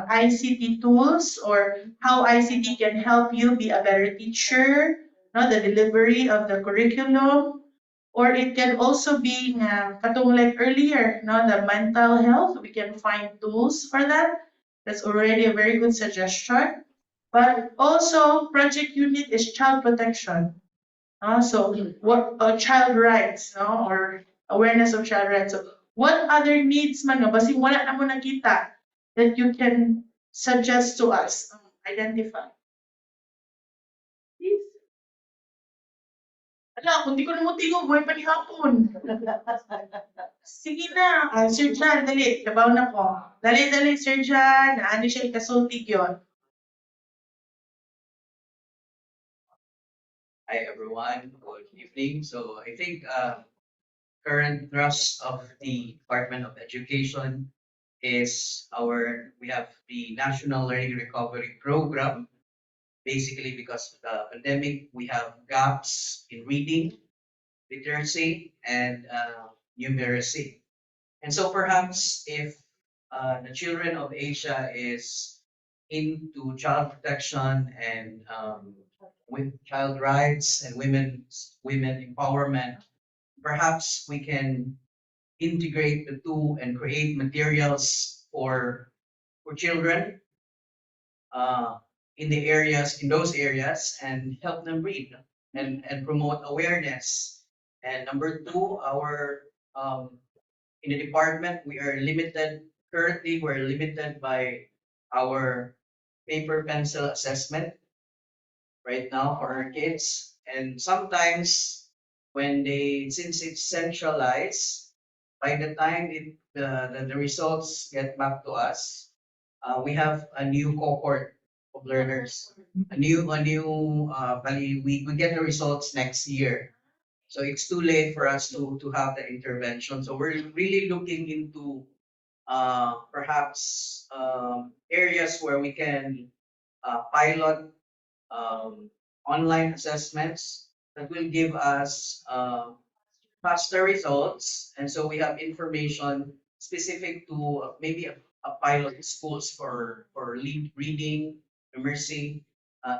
ICT tools, or how ICT can help you be a better teacher, no, the delivery of the curriculum, or it can also be katong like earlier, no, the mental health. We can find tools for that. That's already a very good suggestion. But also, project unit is child protection. So what child rights, no, or awareness of child rights. So what other needs man, no, basing wala na mo nakita that you can suggest to us, identify. Please. Ala, kung di ko na mo tingog, buhay pa ni hapon. Sige na, Sir John, dali, labaw na ko. Dali, Sir John, naano siya ikasultig yun. Hi everyone, good evening. So I think current thrust of the Department of Education is we have the National Learning Recovery Program. Basically because of the pandemic, we have gaps in reading, literacy, and numeracy. And so perhaps if the Children of Asia is into child protection and with child rights and women empowerment, perhaps we can integrate the two and create materials for children in those areas and help them read and promote awareness. And number two, our in the department, we are limited, currently, we're limited by our paper pencil assessment right now for our kids. And sometimes since it's centralized, by the time the results get back to us, we have a new cohort of learners. We get the results next year. So it's too late for us to have the intervention. So we're really looking into perhaps areas where we can pilot online assessments that will give us faster results. And so we have information specific to maybe a pilot schools for reading, numeracy,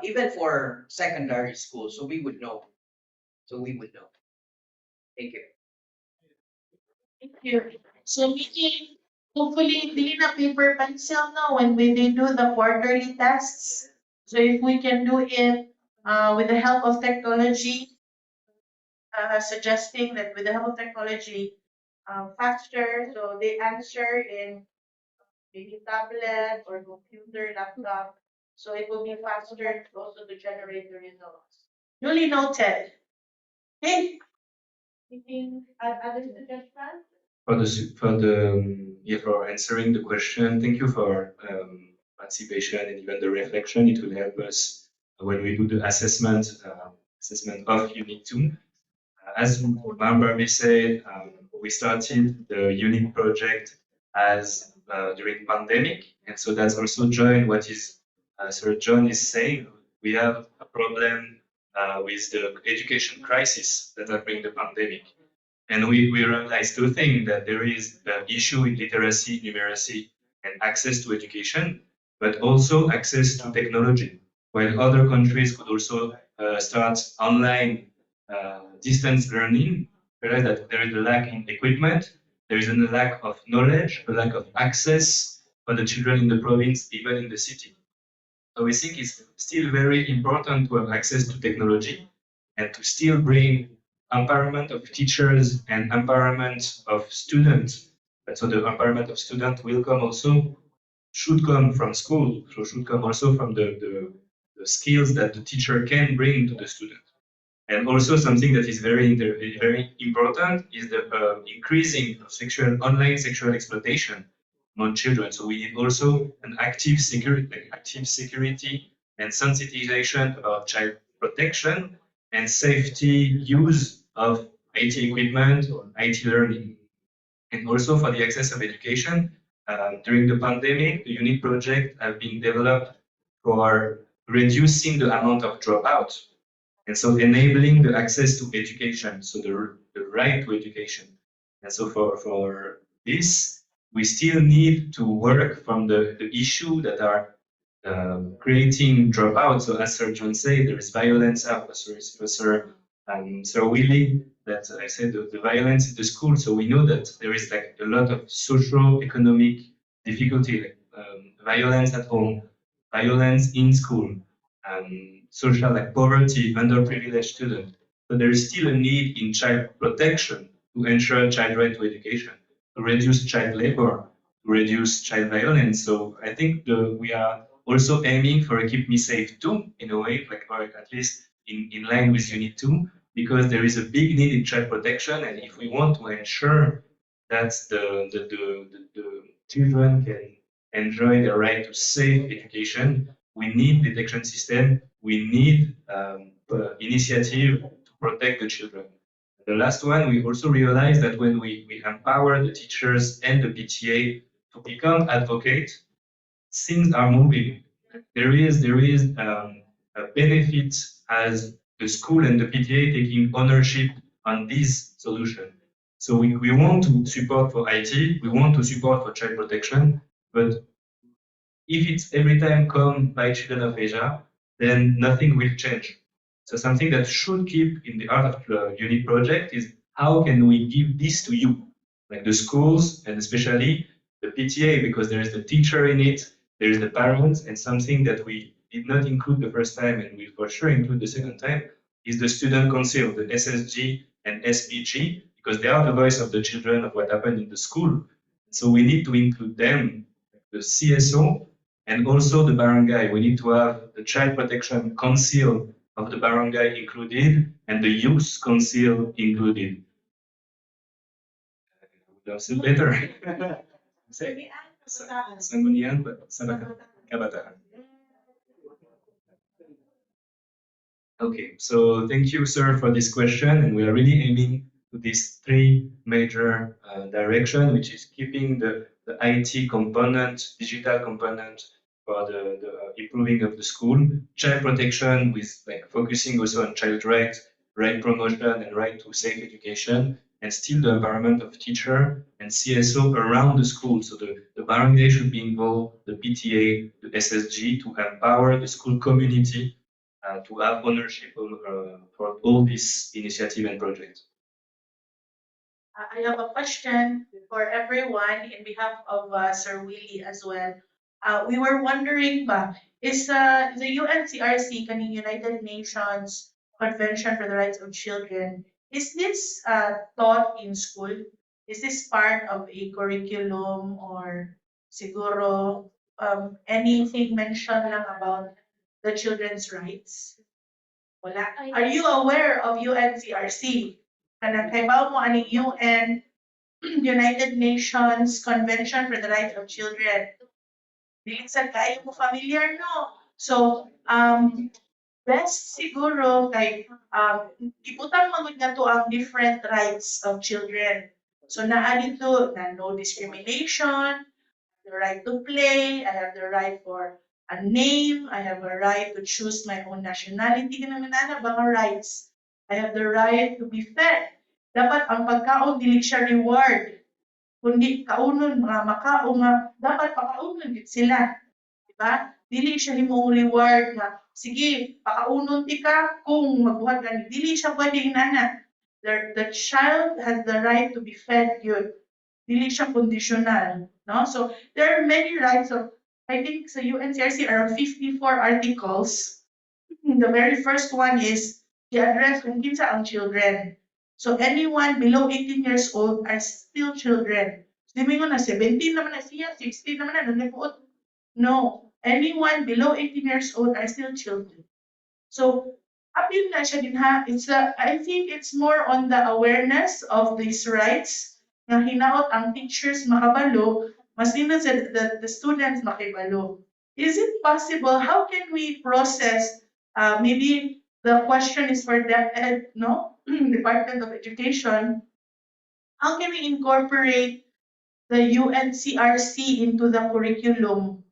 even for secondary schools. So we would know. Thank you. Thank you. So meaning, hopefully, hindi na paper pencil no when they do the quarterly tests. So if we can do it with the help of technology, suggesting that with the help of technology, faster, so they answer in maybe tablet or computer, laptop. So it will be faster also to generate the results. Duly noted. Okay. Anything other suggestions? For answering the question, thank you for participation and even the reflection. It will help us when we do the assessment of Unit 2. As Barbara said, we started the Unit project as during pandemic, and so that's also joined what is Sir John is saying. We have a problem with the education crisis that have bring the pandemic. And we realized two things, that there is the issue in literacy, numeracy, and access to education, but also access to technology. While other countries could also start online distance learning, realize that there is a lack in equipment, there is a lack of knowledge, a lack of access for the children in the province, even in the city. So we think it's still very important to have access to technology and to still bring empowerment of teachers and empowerment of students. But so the empowerment of students will come also, should come from school, so should come also from the skills that the teacher can bring to the student. And also something that is very important is the increasing of online sexual exploitation among children. So we need also an active security and sensitization about child protection and safety use of IT equipment or IT learning. And also for the access of education, during the pandemic, the UNIT project have been developed for reducing the amount of dropout. And so enabling the access to education, so the right to education. And so for this, we still need to work from the issue that are creating dropout. So as Sir John said, there is violence. Sir Willie, that I said the violence in the school. So we know that there is like a lot of socio-economic difficulty, like violence at home, violence in school, social like poverty, underprivileged students. So there is still a need in child protection to ensure child right to education, to reduce child labor, to reduce child violence. So I think we are also aiming for a Keep Me Safe 2 in a way, like, or at least in line with Unit 2, because there is a big need in child protection, and if we want to ensure that the children can enjoy the right to safe education, we need detection system, we need initiative to protect the children. The last one, we also realize that when we empower the teachers and the PTA to become advocates, things are moving. There is a benefit as the school and the PTA taking ownership on this solution. So we want to support for IT, we want to support for child protection, but if it's every time come by Children of Asia, then nothing will change. So something that should keep in the heart of the UNIT project is how can we give this to you, like the schools and especially the PTA, because there is the teacher in it, there is the parents, and something that we did not include the first time and we for sure include the second time is the student council, the SSG and SPG, because they are the voice of the children of what happened in the school. So we need to include them, the CSO, and also the barangay. We need to have the Child Protection Council of the barangay included and the Youth Council included. We'll see later. Sangguniang Kabataan. Okay, so thank you, sir, for this question, and we are really aiming to these three major direction, which is keeping the IT component, digital component for the improving of the school, child protection with like focusing also on child rights, right promotion, and right to safe education, and still the environment of teacher and CSO around the school. So the barangay should be involved, the PTA, the SSG to empower the school community to have ownership for all these initiative and projects. I have a question for everyone in behalf of Sir Willie as well. We were wondering ba, is the UNCRC, kaning United Nations Convention for the Rights of Children, is this taught in school? Is this part of a curriculum or siguro anything mentioned lang about the children's rights? Wala. Are you aware of UNCRC? Kanang kaibaw mo aning UN United Nations Convention for the Rights of Children. Dili sa kayo mo familiar no. So best siguro kay ibutang magud nga to ang different rights of children. So naa dito na no discrimination, the right to play, I have the right for a name, I have a right to choose my own nationality, kanang nana mga rights. I have the right to be fed. Dapat ang pagkaon dili siya reward. Kundi kaunon mga makaon nga dapat pakaunon gid sila. Diba? Dili siya himong reward nga sige, pakaunon ti ka kung magbuhat ka ni dili siya pwedeng nana. The child has the right to be fed yun. Dili siya conditional, no? So there are many rights of I think sa UNCRC around 54 articles. The very first one is i-address kung kinsa ang children. So anyone below 18 years old are still children. Di mo na 17 naman na siya, 16 naman na nagpuot. No, anyone below 18 years old are still children. So appeal na siya din ha. I think it's more on the awareness of these rights nga hinaot ang teachers makabalo, mas din the students makibalo. Is it possible? How can we process? Maybe the question is for DepEd, no? Department of Education. How can we incorporate the UNCRC into the curriculum,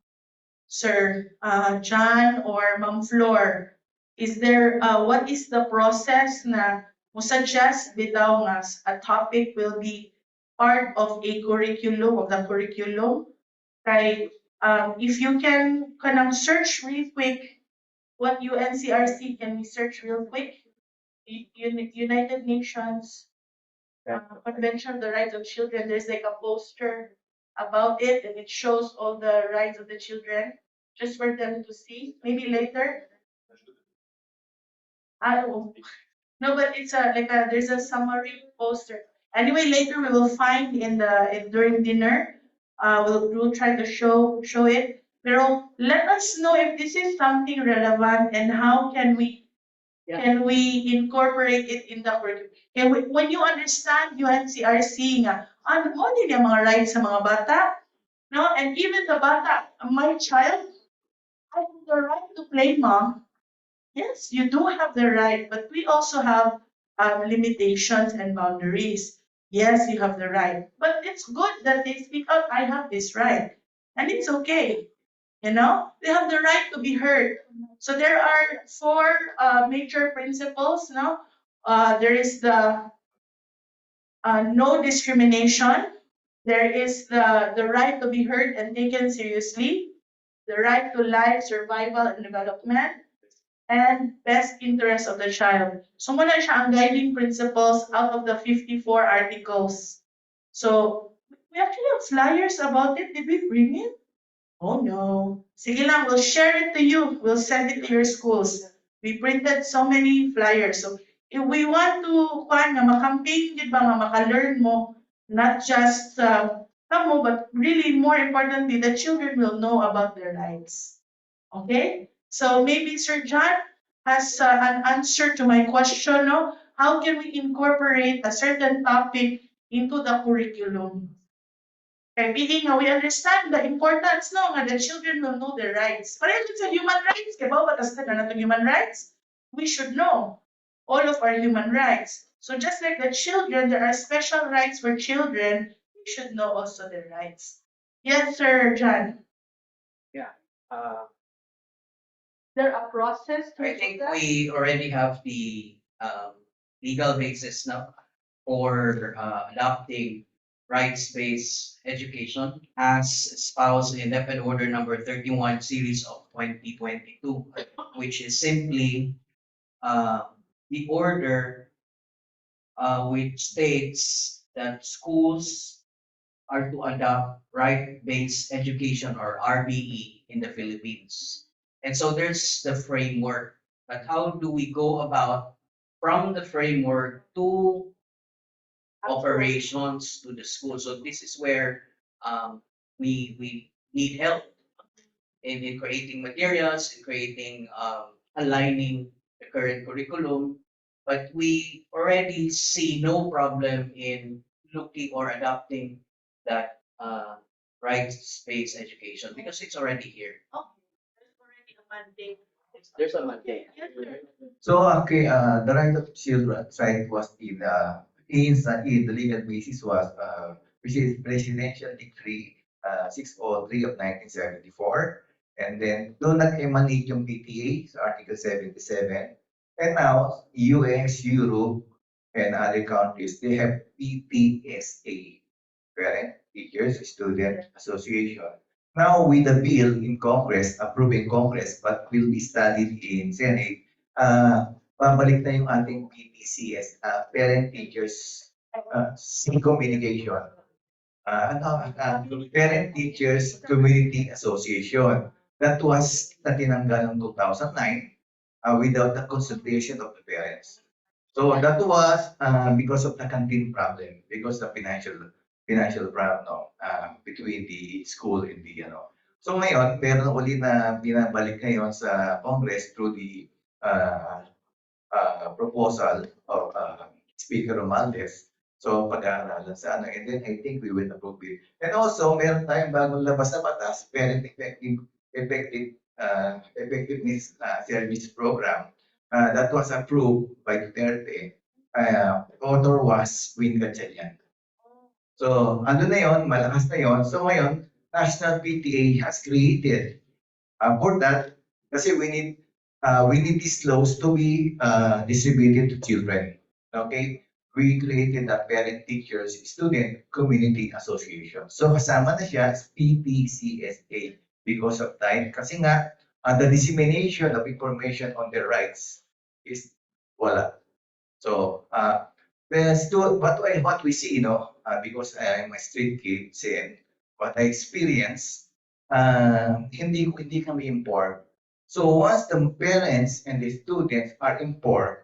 Sir John or Ma'am Flor? Is there what is the process na mo suggest bitaw nga a topic will be part of a curriculum of the curriculum? Kay if you can kanang search real quick what UNCRC can we search real quick? United Nations Convention of the Rights of Children. There's like a poster about it, and it shows all the rights of the children, just for them to see. Maybe later. No, but it's there's a summary poster. Anyway, later we will find during dinner. We'll try to show it. Pero let us know if this is something relevant and how can we incorporate it in the curriculum. When you understand UNCRC nga, ano din yung mga rights sa mga bata, no? And even the bata, my child, I have the right to play, mom. Yes, you do have the right, but we also have limitations and boundaries. Yes, you have the right, but it's good that they speak out. I have this right, and it's okay. You know, they have the right to be heard. So there are 4 major principles. No, there is the no discrimination. There is the right to be heard and taken seriously. The right to life, survival, and development. And best interest of the child. So muna siya ang guiding principles out of the 54 articles. So we actually have flyers about it. Did we bring it? Oh no. Sige lang, we'll share it to you. We'll send it to your schools. We printed so many flyers. So if we want to kuan nga makampaign gid ba nga maka-learn mo not just kamo but really more importantly the children will know about their rights. Okay? So maybe Sir John has an answer to my question, no? How can we incorporate a certain topic into the curriculum? Kaya being nga we understand the importance no nga the children will know their rights. Pareho sa human rights, kaya ba batas na natong human rights? We should know all of our human rights. So just like the children, there are special rights for children, we should know also their rights. Yes, Sir John. Uh, There a process to I think we already have the legal basis now for adopting rights-based education as espoused in DepEd Order number 31 series of 2022, which is simply the order which states that schools are to adopt right-based education or RBE in the Philippines. And so there's the framework, but how do we go about from the framework to operations to the school? So this is where we need help in creating materials, in creating aligning the current curriculum, but we already see no problem in looking or adopting that rights-based education because it's already here. There's already a mandate. there's a mandate. Yes, sir. So, okay, the right of children, right, was in the legal basis was, which is Presidential Decree 603 of 1974. And then, doon nag-emanate yung PTA sa Article 77. And now, US, Europe, and other countries, they have PTSA, Parent Teachers Student Association. Now, with the bill in Congress, approved in Congress, but will be studied in Senate, babalik na yung ating PTCS, Parent Teachers Communication. Parent Teachers Community Association. That was na tinanggal noong 2009 without the consultation of the parents. So that was because of the canteen problem, because the financial problem no, between the school and the So ngayon, meron uli na binabalik ngayon sa Congress through the proposal of Speaker Romualdez. So pag-aaralan sa and then I think we will approve it. And also, meron tayong bagong labas na batas, Parent Effectiveness Service Program that was approved by Duterte. Author was Win Gatchalian. So, ano na yon, malakas na yon. So ngayon, National PTA has created for that kasi we need these laws to be distributed to children. Okay? We created a Parent Teachers Student Community Association. So kasama na siya as PTCSA because of time. Kasi nga, the dissemination of information on their rights is wala. So, what we see, because I am a street kid, and what I experience, hindi kami informed. So once the parents and the students are informed,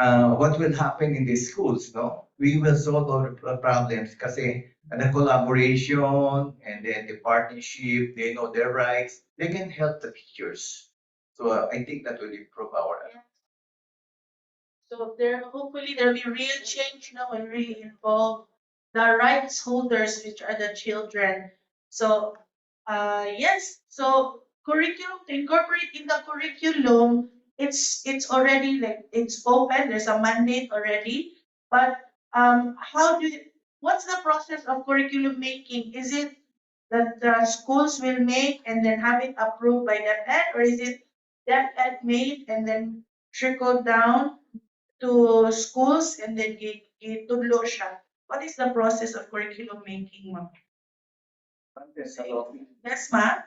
what will happen in the schools, no? We will solve all the problems kasi the collaboration and then the partnership, they know their rights, they can help the teachers. So I think that will improve our. So hopefully there'll be real change now and really involve the rights holders, which are the children. So yes, so curriculum to incorporate in the curriculum, it's already like it's open. There's a mandate already, but what's the process of curriculum making? Is it that the schools will make and then have it approved by DepEd, or is it DepEd made and then trickle down to schools and then gitudlo siya? What is the process of curriculum making, ma'am? Yes, ma'am.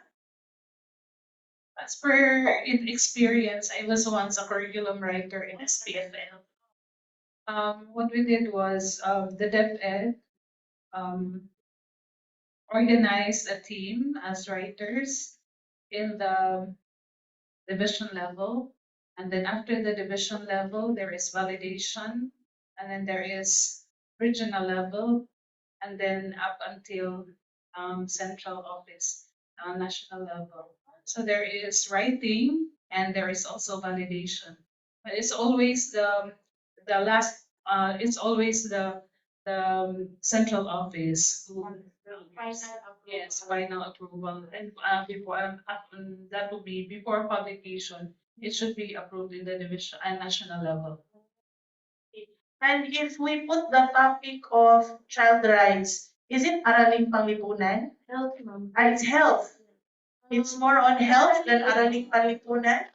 As per experience, I was once a curriculum writer in SPFL. What we did was the DepEd organized a team as writers in the division level. And then after the division level, there is validation, and then there is regional level, and then up until central office, national level. So there is writing and there is also validation. But it's always the last it's always the central office who yes, final approval. And before that will be before publication, it should be approved in the division and national level. And if we put the topic of child rights, is it Araling Panglipunan? Health, ma'am. It's health. It's more on health than Araling Panglipunan.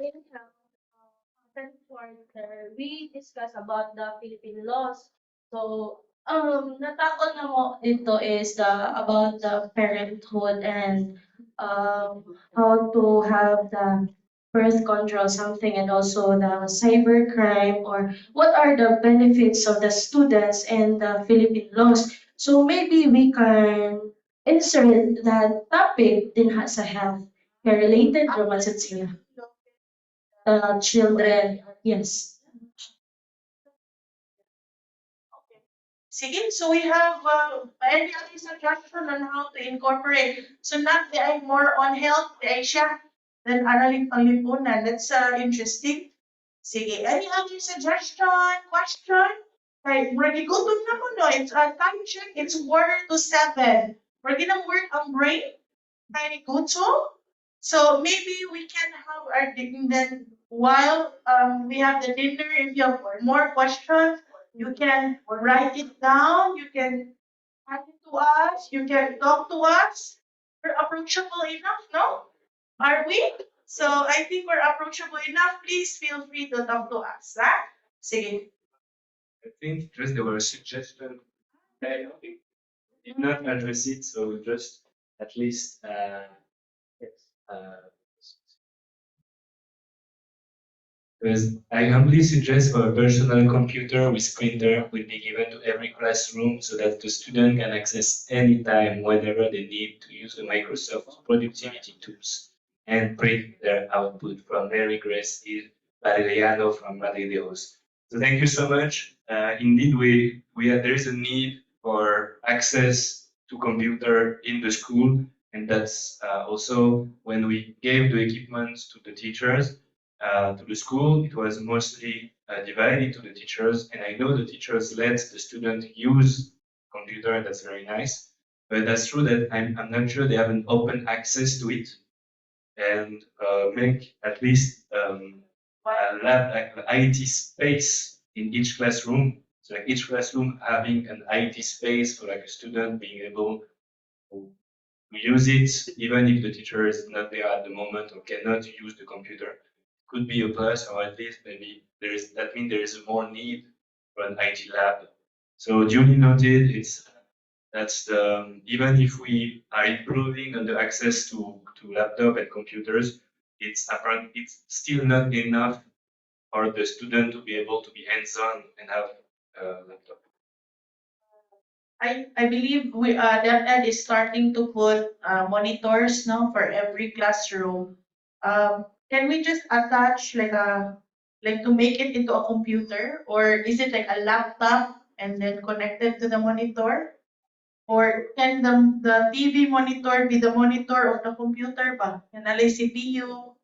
Second quarter, we discuss about the Philippine laws. So, natakot na mo dito is about the parenthood and how to have the birth control something and also the cybercrime or what are the benefits of the students and the Philippine laws. So maybe we can insert that topic din ha sa health. Kaya related naman sa sila. Children, yes. Sige, so we have any other suggestion on how to incorporate. So not the I more on health, the siya, then Araling Panglipunan. That's interesting. Sige, any other suggestion, question? Okay, ready gutom na mo no. It's time check. It's 4:45. We're gonna work on brain. Ready gutom? So maybe we can have our then while we have the dinner. If you have more questions, you can write it down. You can type it to us. You can talk to us. We're approachable enough, no? Are we? So I think we're approachable enough. Please feel free to talk to us. Ha? Sige. I think just there were a suggestion. I did not address it, so just at least because I humbly suggest for a personal computer with printer will be given to every classroom so that the student can access anytime whenever they need to use the Microsoft productivity tools and print their output from Mary Grace Bariliano from Barilios. So thank you so much. Indeed, there is a need for access to computer in the school, and that's also when we gave the equipment to the teachers to the school. It was mostly divided to the teachers, and I know the teachers let the student use computer, and that's very nice. But that's true that I'm not sure they have an open access to it, and make at least a lab, like an IT space in each classroom. So like each classroom having an IT space for like a student being able to use it, even if the teacher is not there at the moment or cannot use the computer. Could be a plus, or at least maybe that means there is more need for an IT lab. So duly noted, that's the even if we are improving on the access to laptop and computers, it's still not enough for the student to be able to be hands-on and have a laptop. I believe DepEd is starting to put monitors now for every classroom. Can we just attach like to make it into a computer, or is it like a laptop and then connected to the monitor? Or can the TV monitor be the monitor of the computer ba? Yan alay CPU.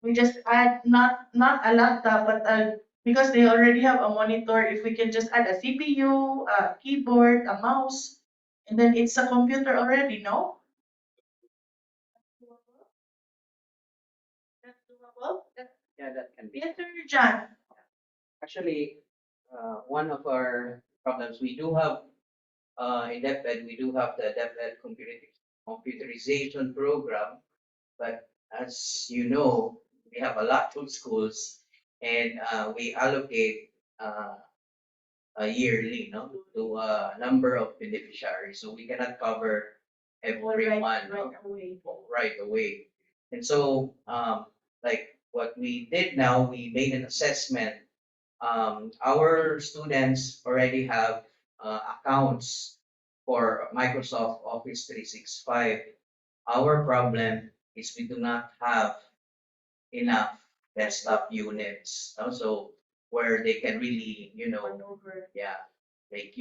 We just add not a laptop, but because they already have a monitor, if we can just add a CPU, a keyboard, a mouse, and then it's a computer already, no? That's doable? Yeah, that can be. Yes, Sir John. Actually, one of our problems, we do have, in DepEd, we do have the DepEd computerization program, but as you know, we have a lot of schools and we allocate yearly, no, to a number of beneficiaries, so we cannot cover everyone Right away. right away. And so, like what we did now, we made an assessment. Our students already have accounts for Microsoft Office 365. Our problem is we do not have enough desktop units, so where they can really, Maneuver. yeah, make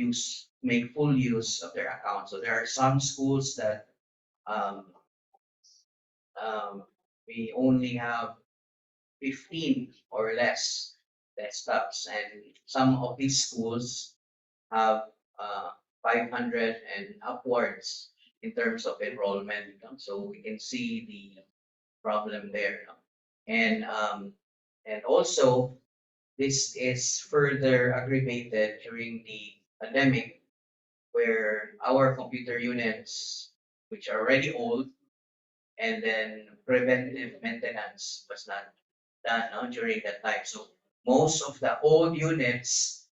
full use of their account. So there are some schools that um, we only have 15 or less desktops, and some of these schools have 500 and upwards in terms of enrollment. So we can see the problem there. And also, this is further aggravated during the pandemic, where our computer units, which are already old, and then preventive maintenance was not done, during that time. So most of the old units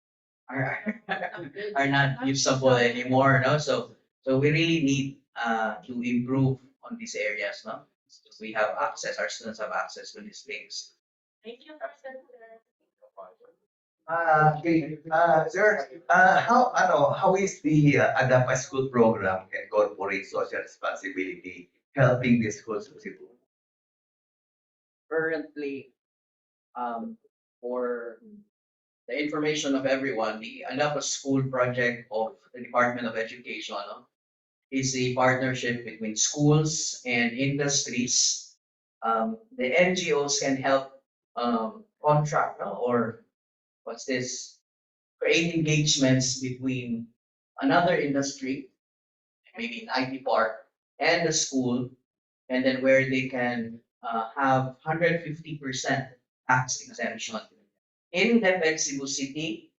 are are not usable anymore. So we really need to improve on these areas. So we have access, our students have access to these things. Thank you, Presenter. Okay, sir, how is the Adapt My School program and corporate social responsibility helping the schools of Cebu? Currently, for the information of everyone, the Adapt School project of the Department of Education is a partnership between schools and industries. The NGOs can help contract, or what's this? Create engagements between another industry, maybe an IT park, and the school, and then where they can have 150% tax exemption. In Deped, Cebu City,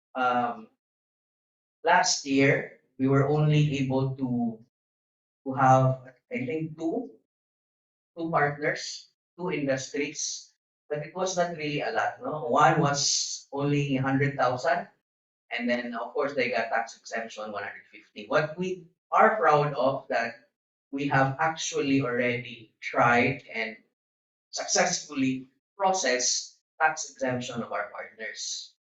last year, we were only able to have, I think, two partners, two industries, but it was not really a lot. No, one was only 100,000, and then of course they got tax exemption 150. What we are proud of, that we have actually already tried and successfully processed tax exemption of our partners.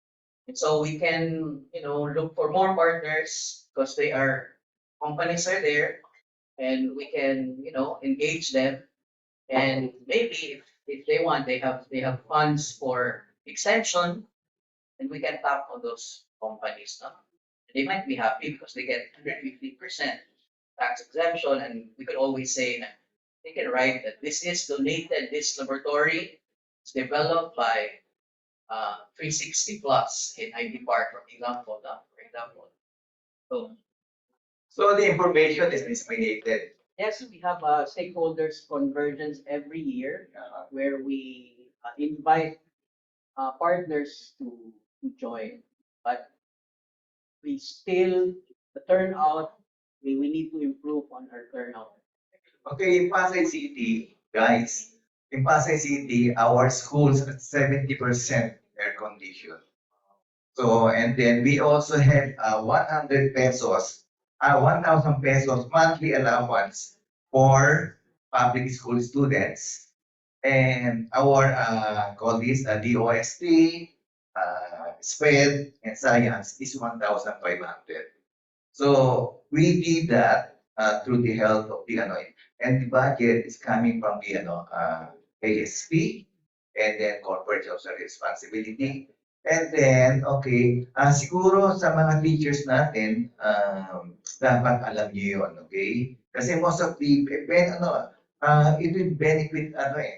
And so we can, look for more partners, because companies are there, and we can, engage them. And maybe if they want, they have funds for exemption, and we can tap on those companies. No? They might be happy because they get 150% tax exemption, and we could always say that they can write that this is donated, this laboratory is developed by 360 Plus in ID Park, for example. So So the information is disseminated. Yes, we have stakeholders convergence every year where we invite partners to join. But we still, the turnout, we need to improve on our turnout. Okay, in Pasay City, guys, in Pasay City, our schools at 70% air conditioned. So, and then we also have 100 pesos, 1,000 pesos monthly allowance for public school students. And our DOST, SPED, and science is 1,500. So we did that through the help of the and the budget is coming from the ASP, and then corporate social responsibility. And then, okay, siguro sa mga teachers natin, dapat alam niyo yun, okay? Kasi most of the, it will benefit,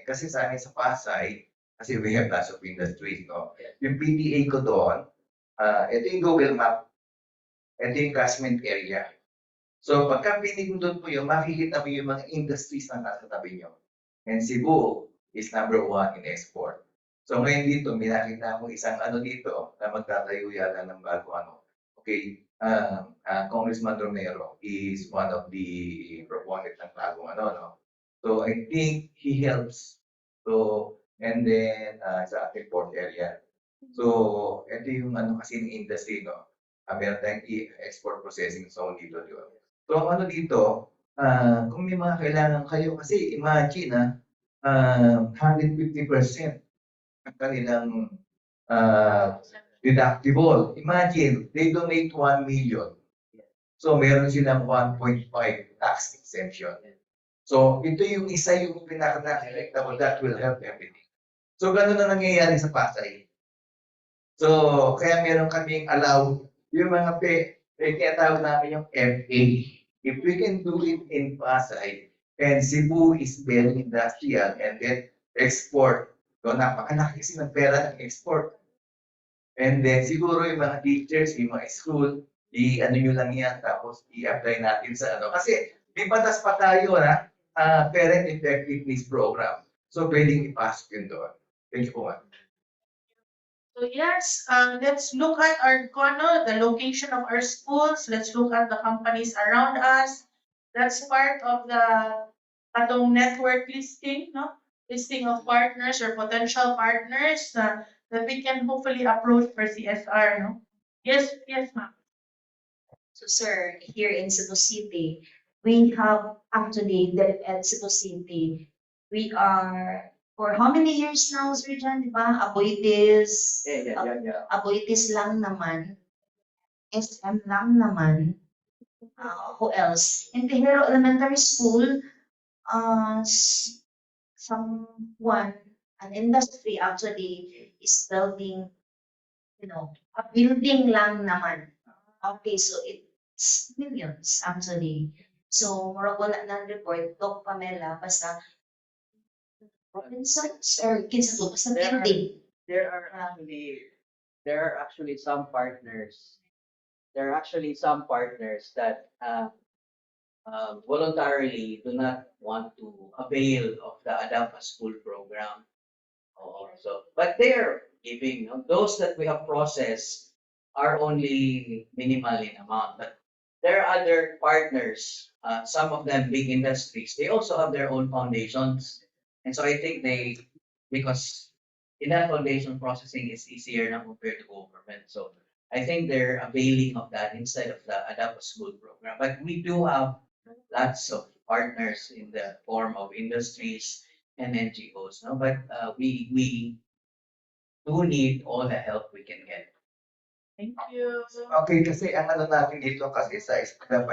kasi sa amin sa Pasay, kasi we have lots of industries, no? Yung PTA ko doon, ito yung Google Map, ito yung catchment area. So, pagka pinindot mo yun, makikita mo yung mga industries na nasa tabi nyo. And Cebu is number 1 in export. So, ngayon dito, may nakita akong isang dito na magtatayo yata ng bago Okay, Congressman Romero is one of the proponent ng bagong So, I think he helps. So, and then sa ating port area. So, ito yung kasi ng industry, no? Meron tayong export processing zone dito, di ba? So, ang dito, kung may mga kailangan kayo, kasi imagine 150% ang kanilang deductible. Imagine, they donate 1 million. So, meron silang 1.5 tax exemption. So, ito yung isa yung pinaka-deductible that will help everything. So, ganun na nangyayari sa Pasay. So, kaya meron kaming allow yung mga tinatawag namin yung FA. If we can do it in Pasay, and Cebu is very industrial, and then export. So, napakalaki kasi ng pera ng export. And then, siguro yung mga teachers, yung mga school, i-ano nyo lang yan, tapos i-apply natin sa ano. Kasi, may batas pa tayo na Parent Effectiveness Program. So, pwedeng ipasok yun doon. Thank you po, ma'am. So yes, let's look at our the location of our schools. Let's look at the companies around us. That's part of the atong network listing, no? Listing of partners or potential partners that we can hopefully approach for CSR, no? Yes, ma'am. So sir, here in Cebu City, we have actually at Cebu City, we are for how many years now, Sir John, di ba? Aboitiz, Aboitiz lang naman, SM lang naman, who else? In Pijero Elementary School, someone, an industry actually is building, a building lang naman. Okay, so it's millions actually. So, murag wala nang report, Doc Pamela, basta Robinsons or kinsa to, basta building. There are actually some partners. There are actually some partners that voluntarily do not want to avail of the Adapt a School program. But they're giving, those that we have processed are only minimal in amount. But there are other partners, some of them big industries, they also have their own foundations. And so I think because in that foundation processing is easier now compared to government. So I think they're availing of that instead of the Adapt a School program. But we do have lots of partners in the form of industries and NGOs. No? But we do need all the help we can get. Thank you. Okay, kasi ang ano natin dito kasi sa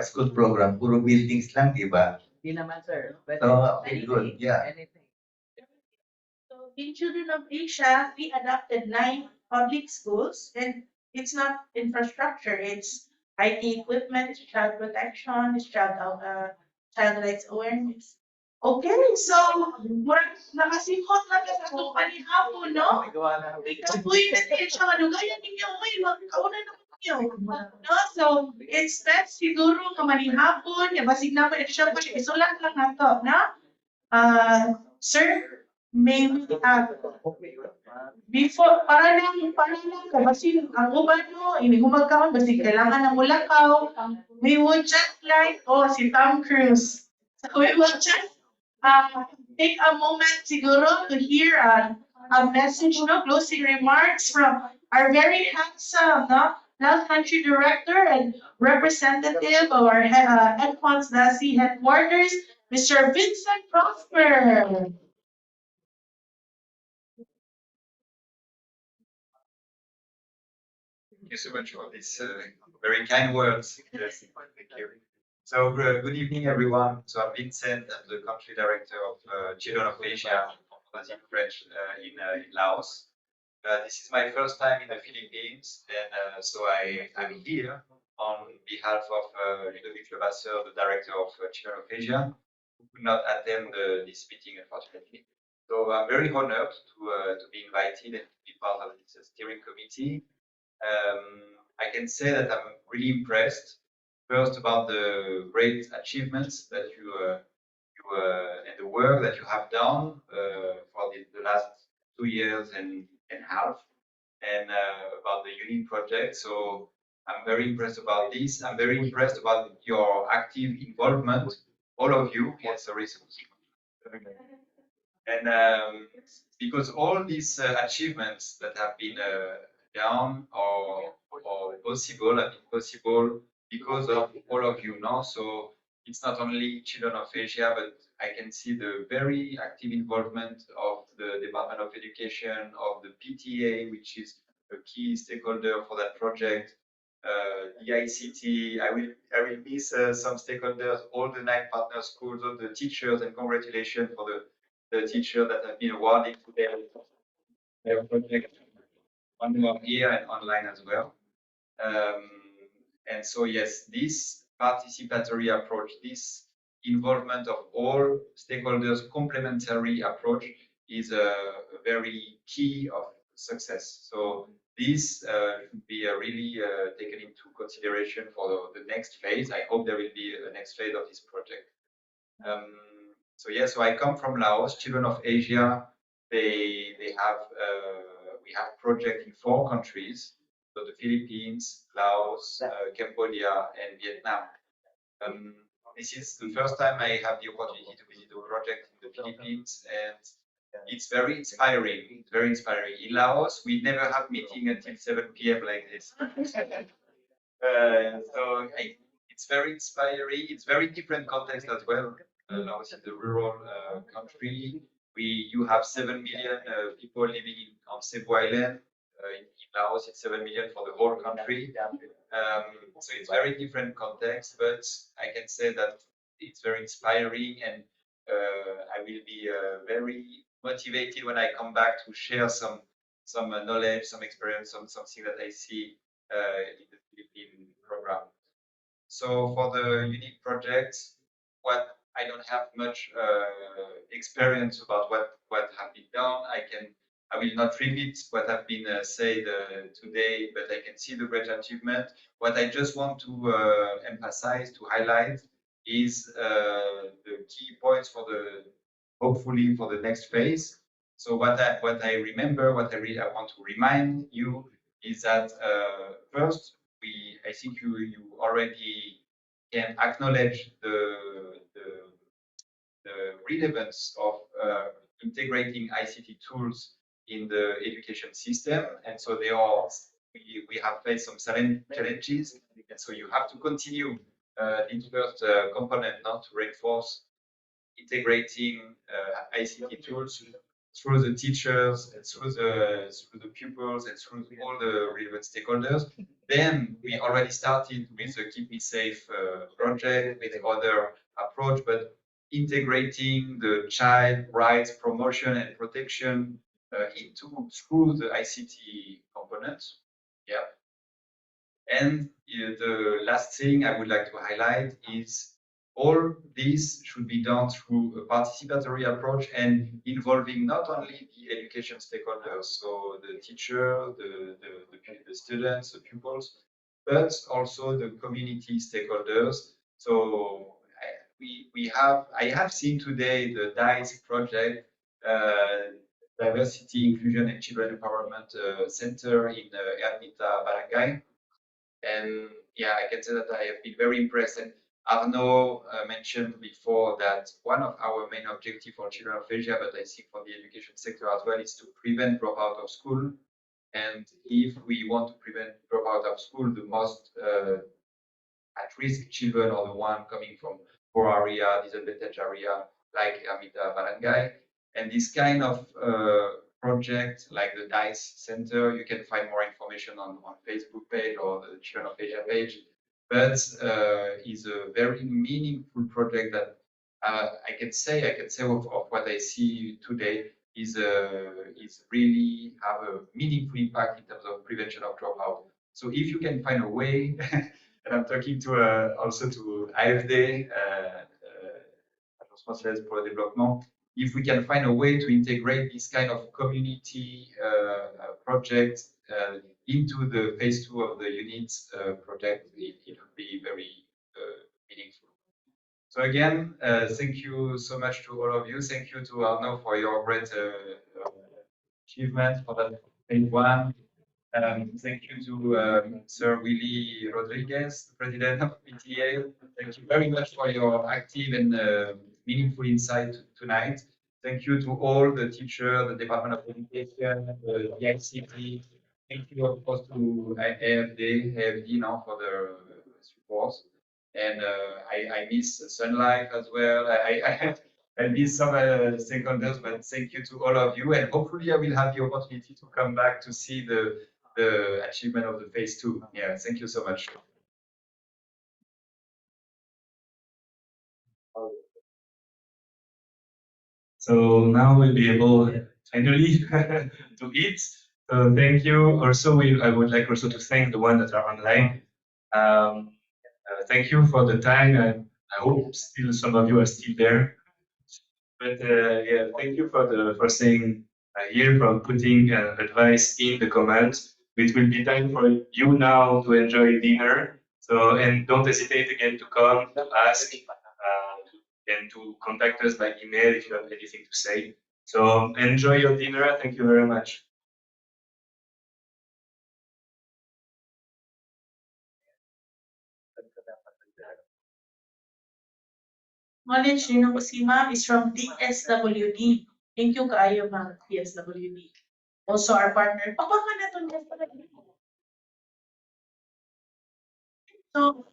school program, puro buildings lang, di ba? Hindi naman, sir. But So, okay, good. Yeah. anything. So in Children of Asia, we adopted 9 public schools, and it's not infrastructure, it's IT equipment, it's child protection, it's child rights awareness. Okay, so murag nakasimhot na ka sa itong panihapon, no? Uy, pwede siya nga lugayan ninyo, uy, magkauna na ninyo. No? So, it's best siguro nga manihapon, basig naman, siya po, isulat lang na to, no? Sir, may we before, para lang, kasi ang uban mo, hindi ko magkaroon, kasi kailangan ng mulakaw. We would just like, si Tom Cruise. So we will just take a moment siguro to hear a message, closing remarks from our very handsome, Love Country Director and representative of our Headphones Dasi headquarters, Mr. Vincent Prosper. Thank you so much for these very kind words. Yes, thank you. So good evening, everyone. So I'm Vincent. I'm the country director of Children of Asia, in French, in Laos. This is my first time in the Philippines, and so I'm here on behalf of Ludovic Levasseur, the director of Children of Asia, who could not attend this meeting, unfortunately. So I'm very honored to be invited and to be part of this steering committee. I can say that I'm really impressed. First, about the great achievements that you and the work that you have done for the last 2 years and a half, and about the UNIN project. So I'm very impressed about this. I'm very impressed about your active involvement, all of you. Yes, sorry. And because all these achievements that have been done or possible have been possible because of all of you now. So it's not only Children of Asia, but I can see the very active involvement of the Department of Education, of the PTA, which is a key stakeholder for that project. The ICT, I will miss some stakeholders, all the 9 partner schools, all the teachers, and congratulations for the teachers that have been awarded today their project, one more here and online as well. And so, yes, this participatory approach, this involvement of all stakeholders, complementary approach is a very key of success. So this should be really taken into consideration for the next phase. I hope there will be a next phase of this project. So yeah, so I come from Laos, Children of Asia. They have we have project in 4 countries. So the Philippines, Laos, Cambodia, and Vietnam. This is the first time I have the opportunity to visit a project in the Philippines, and it's very inspiring. It's very inspiring. In Laos, we never have meeting until 7 p.m. like this. It's very inspiring. It's very different context as well. Laos is a rural country. You have 7 million people living on Cebu Island. In Laos, it's 7 million for the whole country. So it's very different context, but I can say that it's very inspiring, and I will be very motivated when I come back to share some knowledge, some experience, something that I see in the Philippine program. So for the unique project, what I don't have much experience about what have been done. I will not repeat what have been said today, but I can see the great achievement. What I just want to emphasize, to highlight, is the key points for hopefully for the next phase. So what I remember, what I want to remind you is that first, I think you already can acknowledge the relevance of integrating ICT tools in the education system, and so we have faced some challenges, and so you have to continue this first component, not to reinforce integrating ICT tools through the teachers and through the pupils and through all the relevant stakeholders. Then we already started with the Keep Me Safe project with other approach, but integrating the child rights promotion and protection through the ICT components. Yeah. And the last thing I would like to highlight is all this should be done through a participatory approach and involving not only the education stakeholders, so the teacher, the students, the pupils, but also the community stakeholders. So I have seen today the DICE project, Diversity, Inclusion and Children Empowerment Center in Ermita, Barangay. And yeah, I can say that I have been very impressed. And Arnaud mentioned before that one of our main objectives for Children of Asia, but I think for the education sector as well, is to prevent dropout of school. And if we want to prevent dropout of school, the most at-risk children are the one coming from poor area, disadvantaged area, like Ermita Barangay. And this kind of project, like the DICE Center, you can find more information on Facebook page or the Children of Asia page. But is a very meaningful project that I can say of what I see today is really have a meaningful impact in terms of prevention of dropout. So if you can find a way, and I'm talking to also to AFD, Agence Française pour le Développement, if we can find a way to integrate this kind of community project into the phase 2 of the units project, it would be very meaningful. So again, thank you so much to all of you. Thank you to Arnaud for your great achievement for that phase 1. Thank you to Sir Willy Rodriguez, the President of PTA. Thank you very much for your active and meaningful insight tonight. Thank you to all the teachers, the Department of Education, the ICT. Thank you, of course, to AFD now for the support. And I miss Sun Life as well. I miss some stakeholders, but thank you to all of you. And hopefully I will have the opportunity to come back to see the achievement of the phase 2. Yeah, thank you so much. So now we'll be able finally to eat. So thank you. Also, I would like also to thank the ones that are online. Thank you for the time, and I hope still some of you are still there. But yeah, thank you for saying here, for putting advice in the comments. It will be time for you now to enjoy dinner. So and don't hesitate again to come to ask and to contact us by email if you have anything to say. So enjoy your dinner. Thank you very much. Knowledge ni ko si ma'am is from DSWD. Thank you kaayo ma'am, DSWD. Also our partner. Pabaka na to DSWD. So,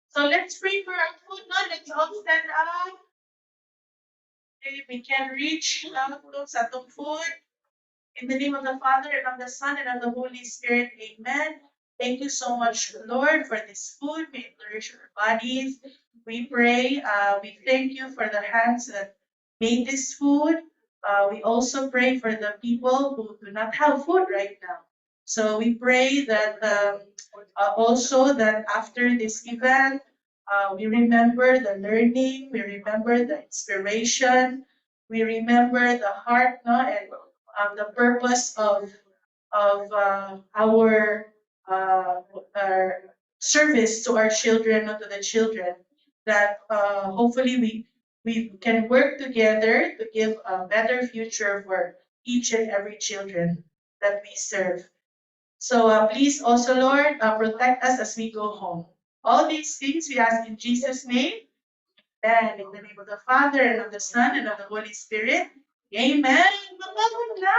so let's pray for our food now. Let's all stand up. Okay, we can reach out to sa atong food. In the name of the Father, and of the Son, and of the Holy Spirit. Amen. Thank you so much, Lord, for this food. May it nourish our bodies. We pray. We thank you for the hands that made this food. We also pray for the people who do not have food right now. So we pray that also that after this event, we remember the learning, we remember the inspiration, we remember the heart, no, and the purpose of our service to our children, or to the children, that hopefully we can work together to give a better future for each and every children that we serve. So please also, Lord, protect us as we go home. All these things we ask in Jesus' name, and in the name of the Father, and of the Son, and of the Holy Spirit. Amen. Mababon na!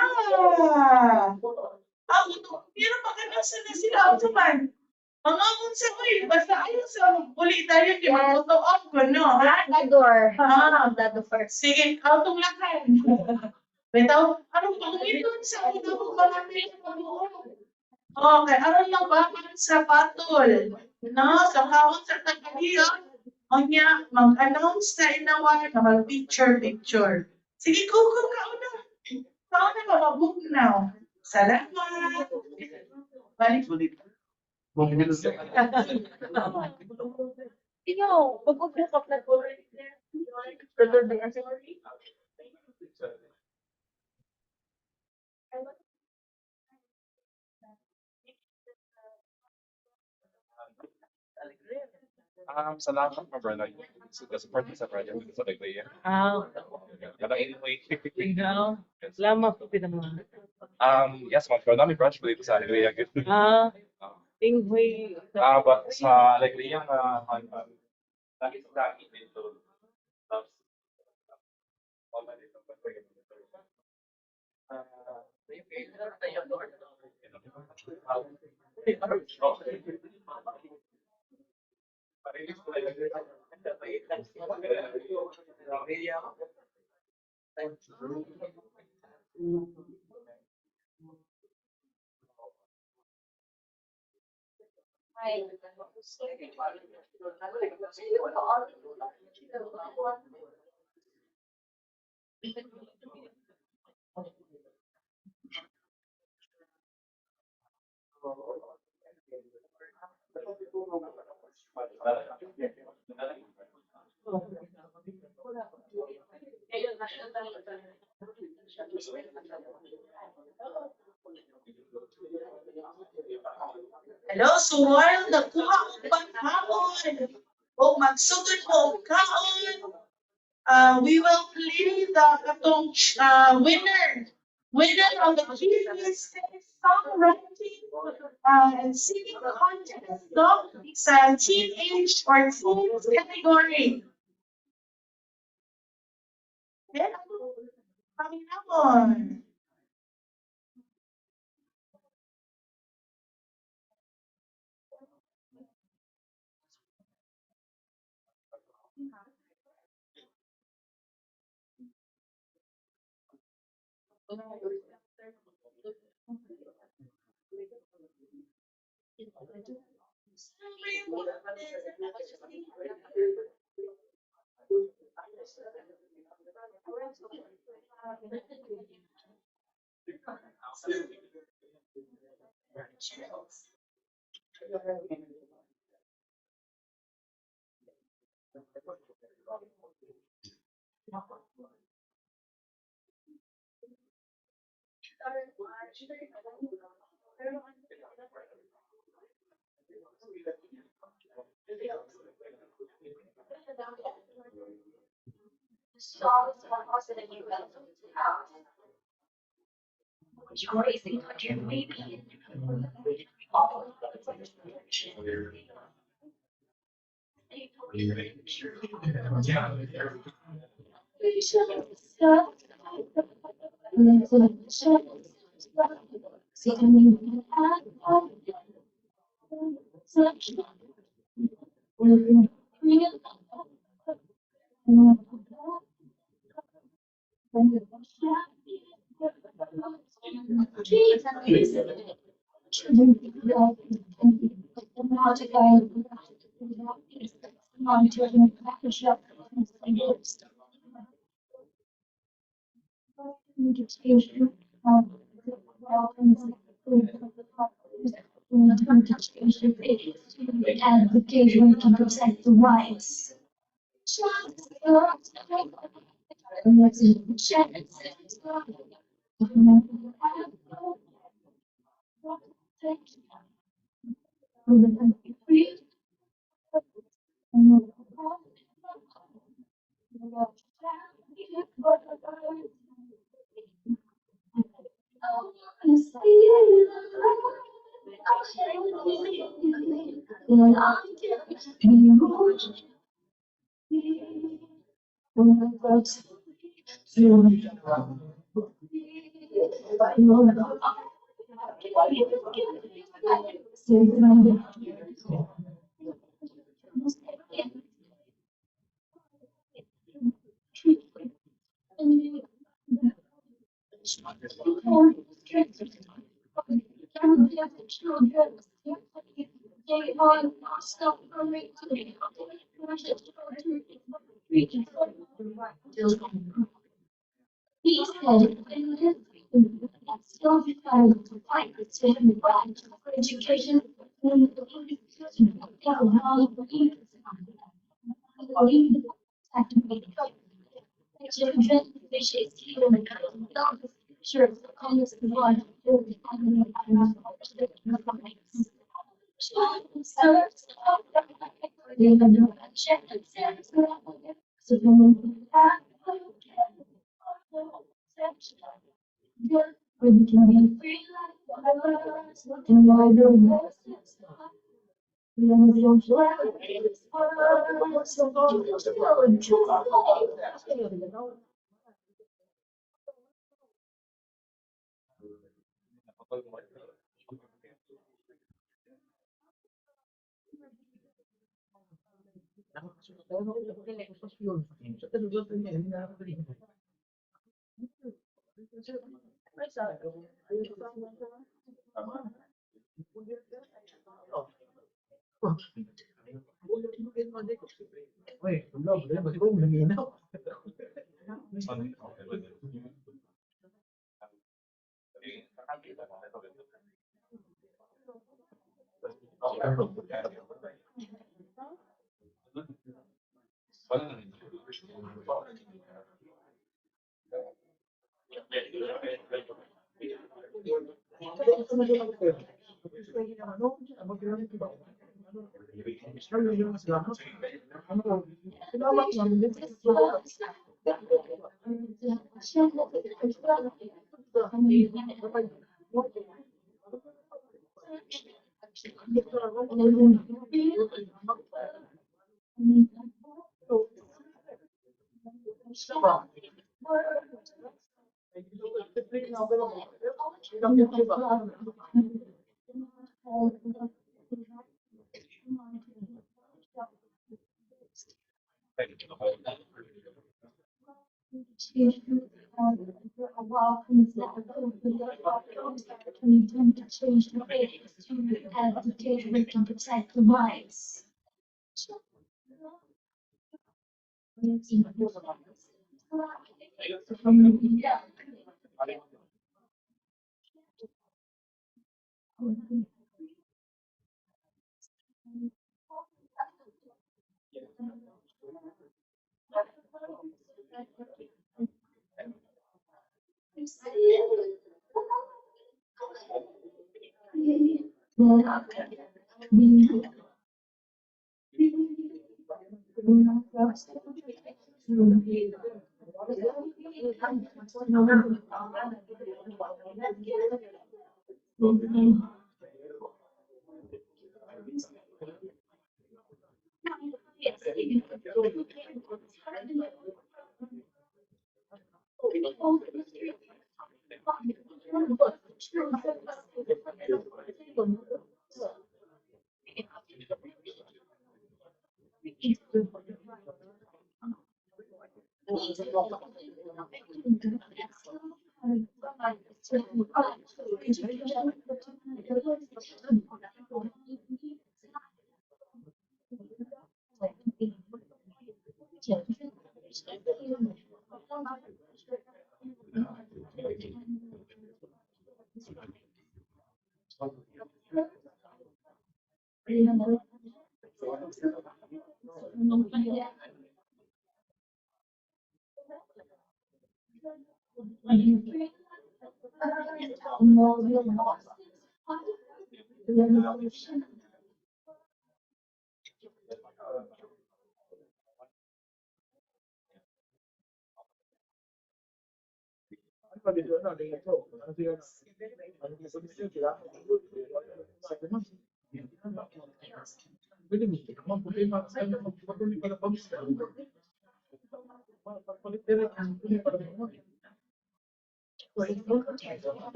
Pero pagkanasan na sila automan. Mga unsa ko basta ayaw sa uli tayo kay mag-photo off ko, no? Ha? Dador. Ah. Dado first. Sige, autong lakan. Bitaw, anong pangiton sa unang mga pinag-uong? Okay, aron lang ba sa patol? No, sa kaon sa tagaliya, onya mag-announce sa inawa na mag-picture. Sige, go ka una. Kaon na mababuk now. Salamat. Balik ulit. Ikaw, pag-ugnas ka na ko. Salamat po, brother. Support sa project sa Dagway. Kada anyway. Ikaw, salamat po pinamahal. Yes, ma'am. Pero namin branch po dito sa Alegria. Inghoy. But sa Alegria na lagi sa dito. Hello, so while nagkuha og pagkaon o magsugod mo og kaon, we will play the katong winner of the Kids songwriting and singing contest. No, it's a teenage or teens category. Yeah, kami namon.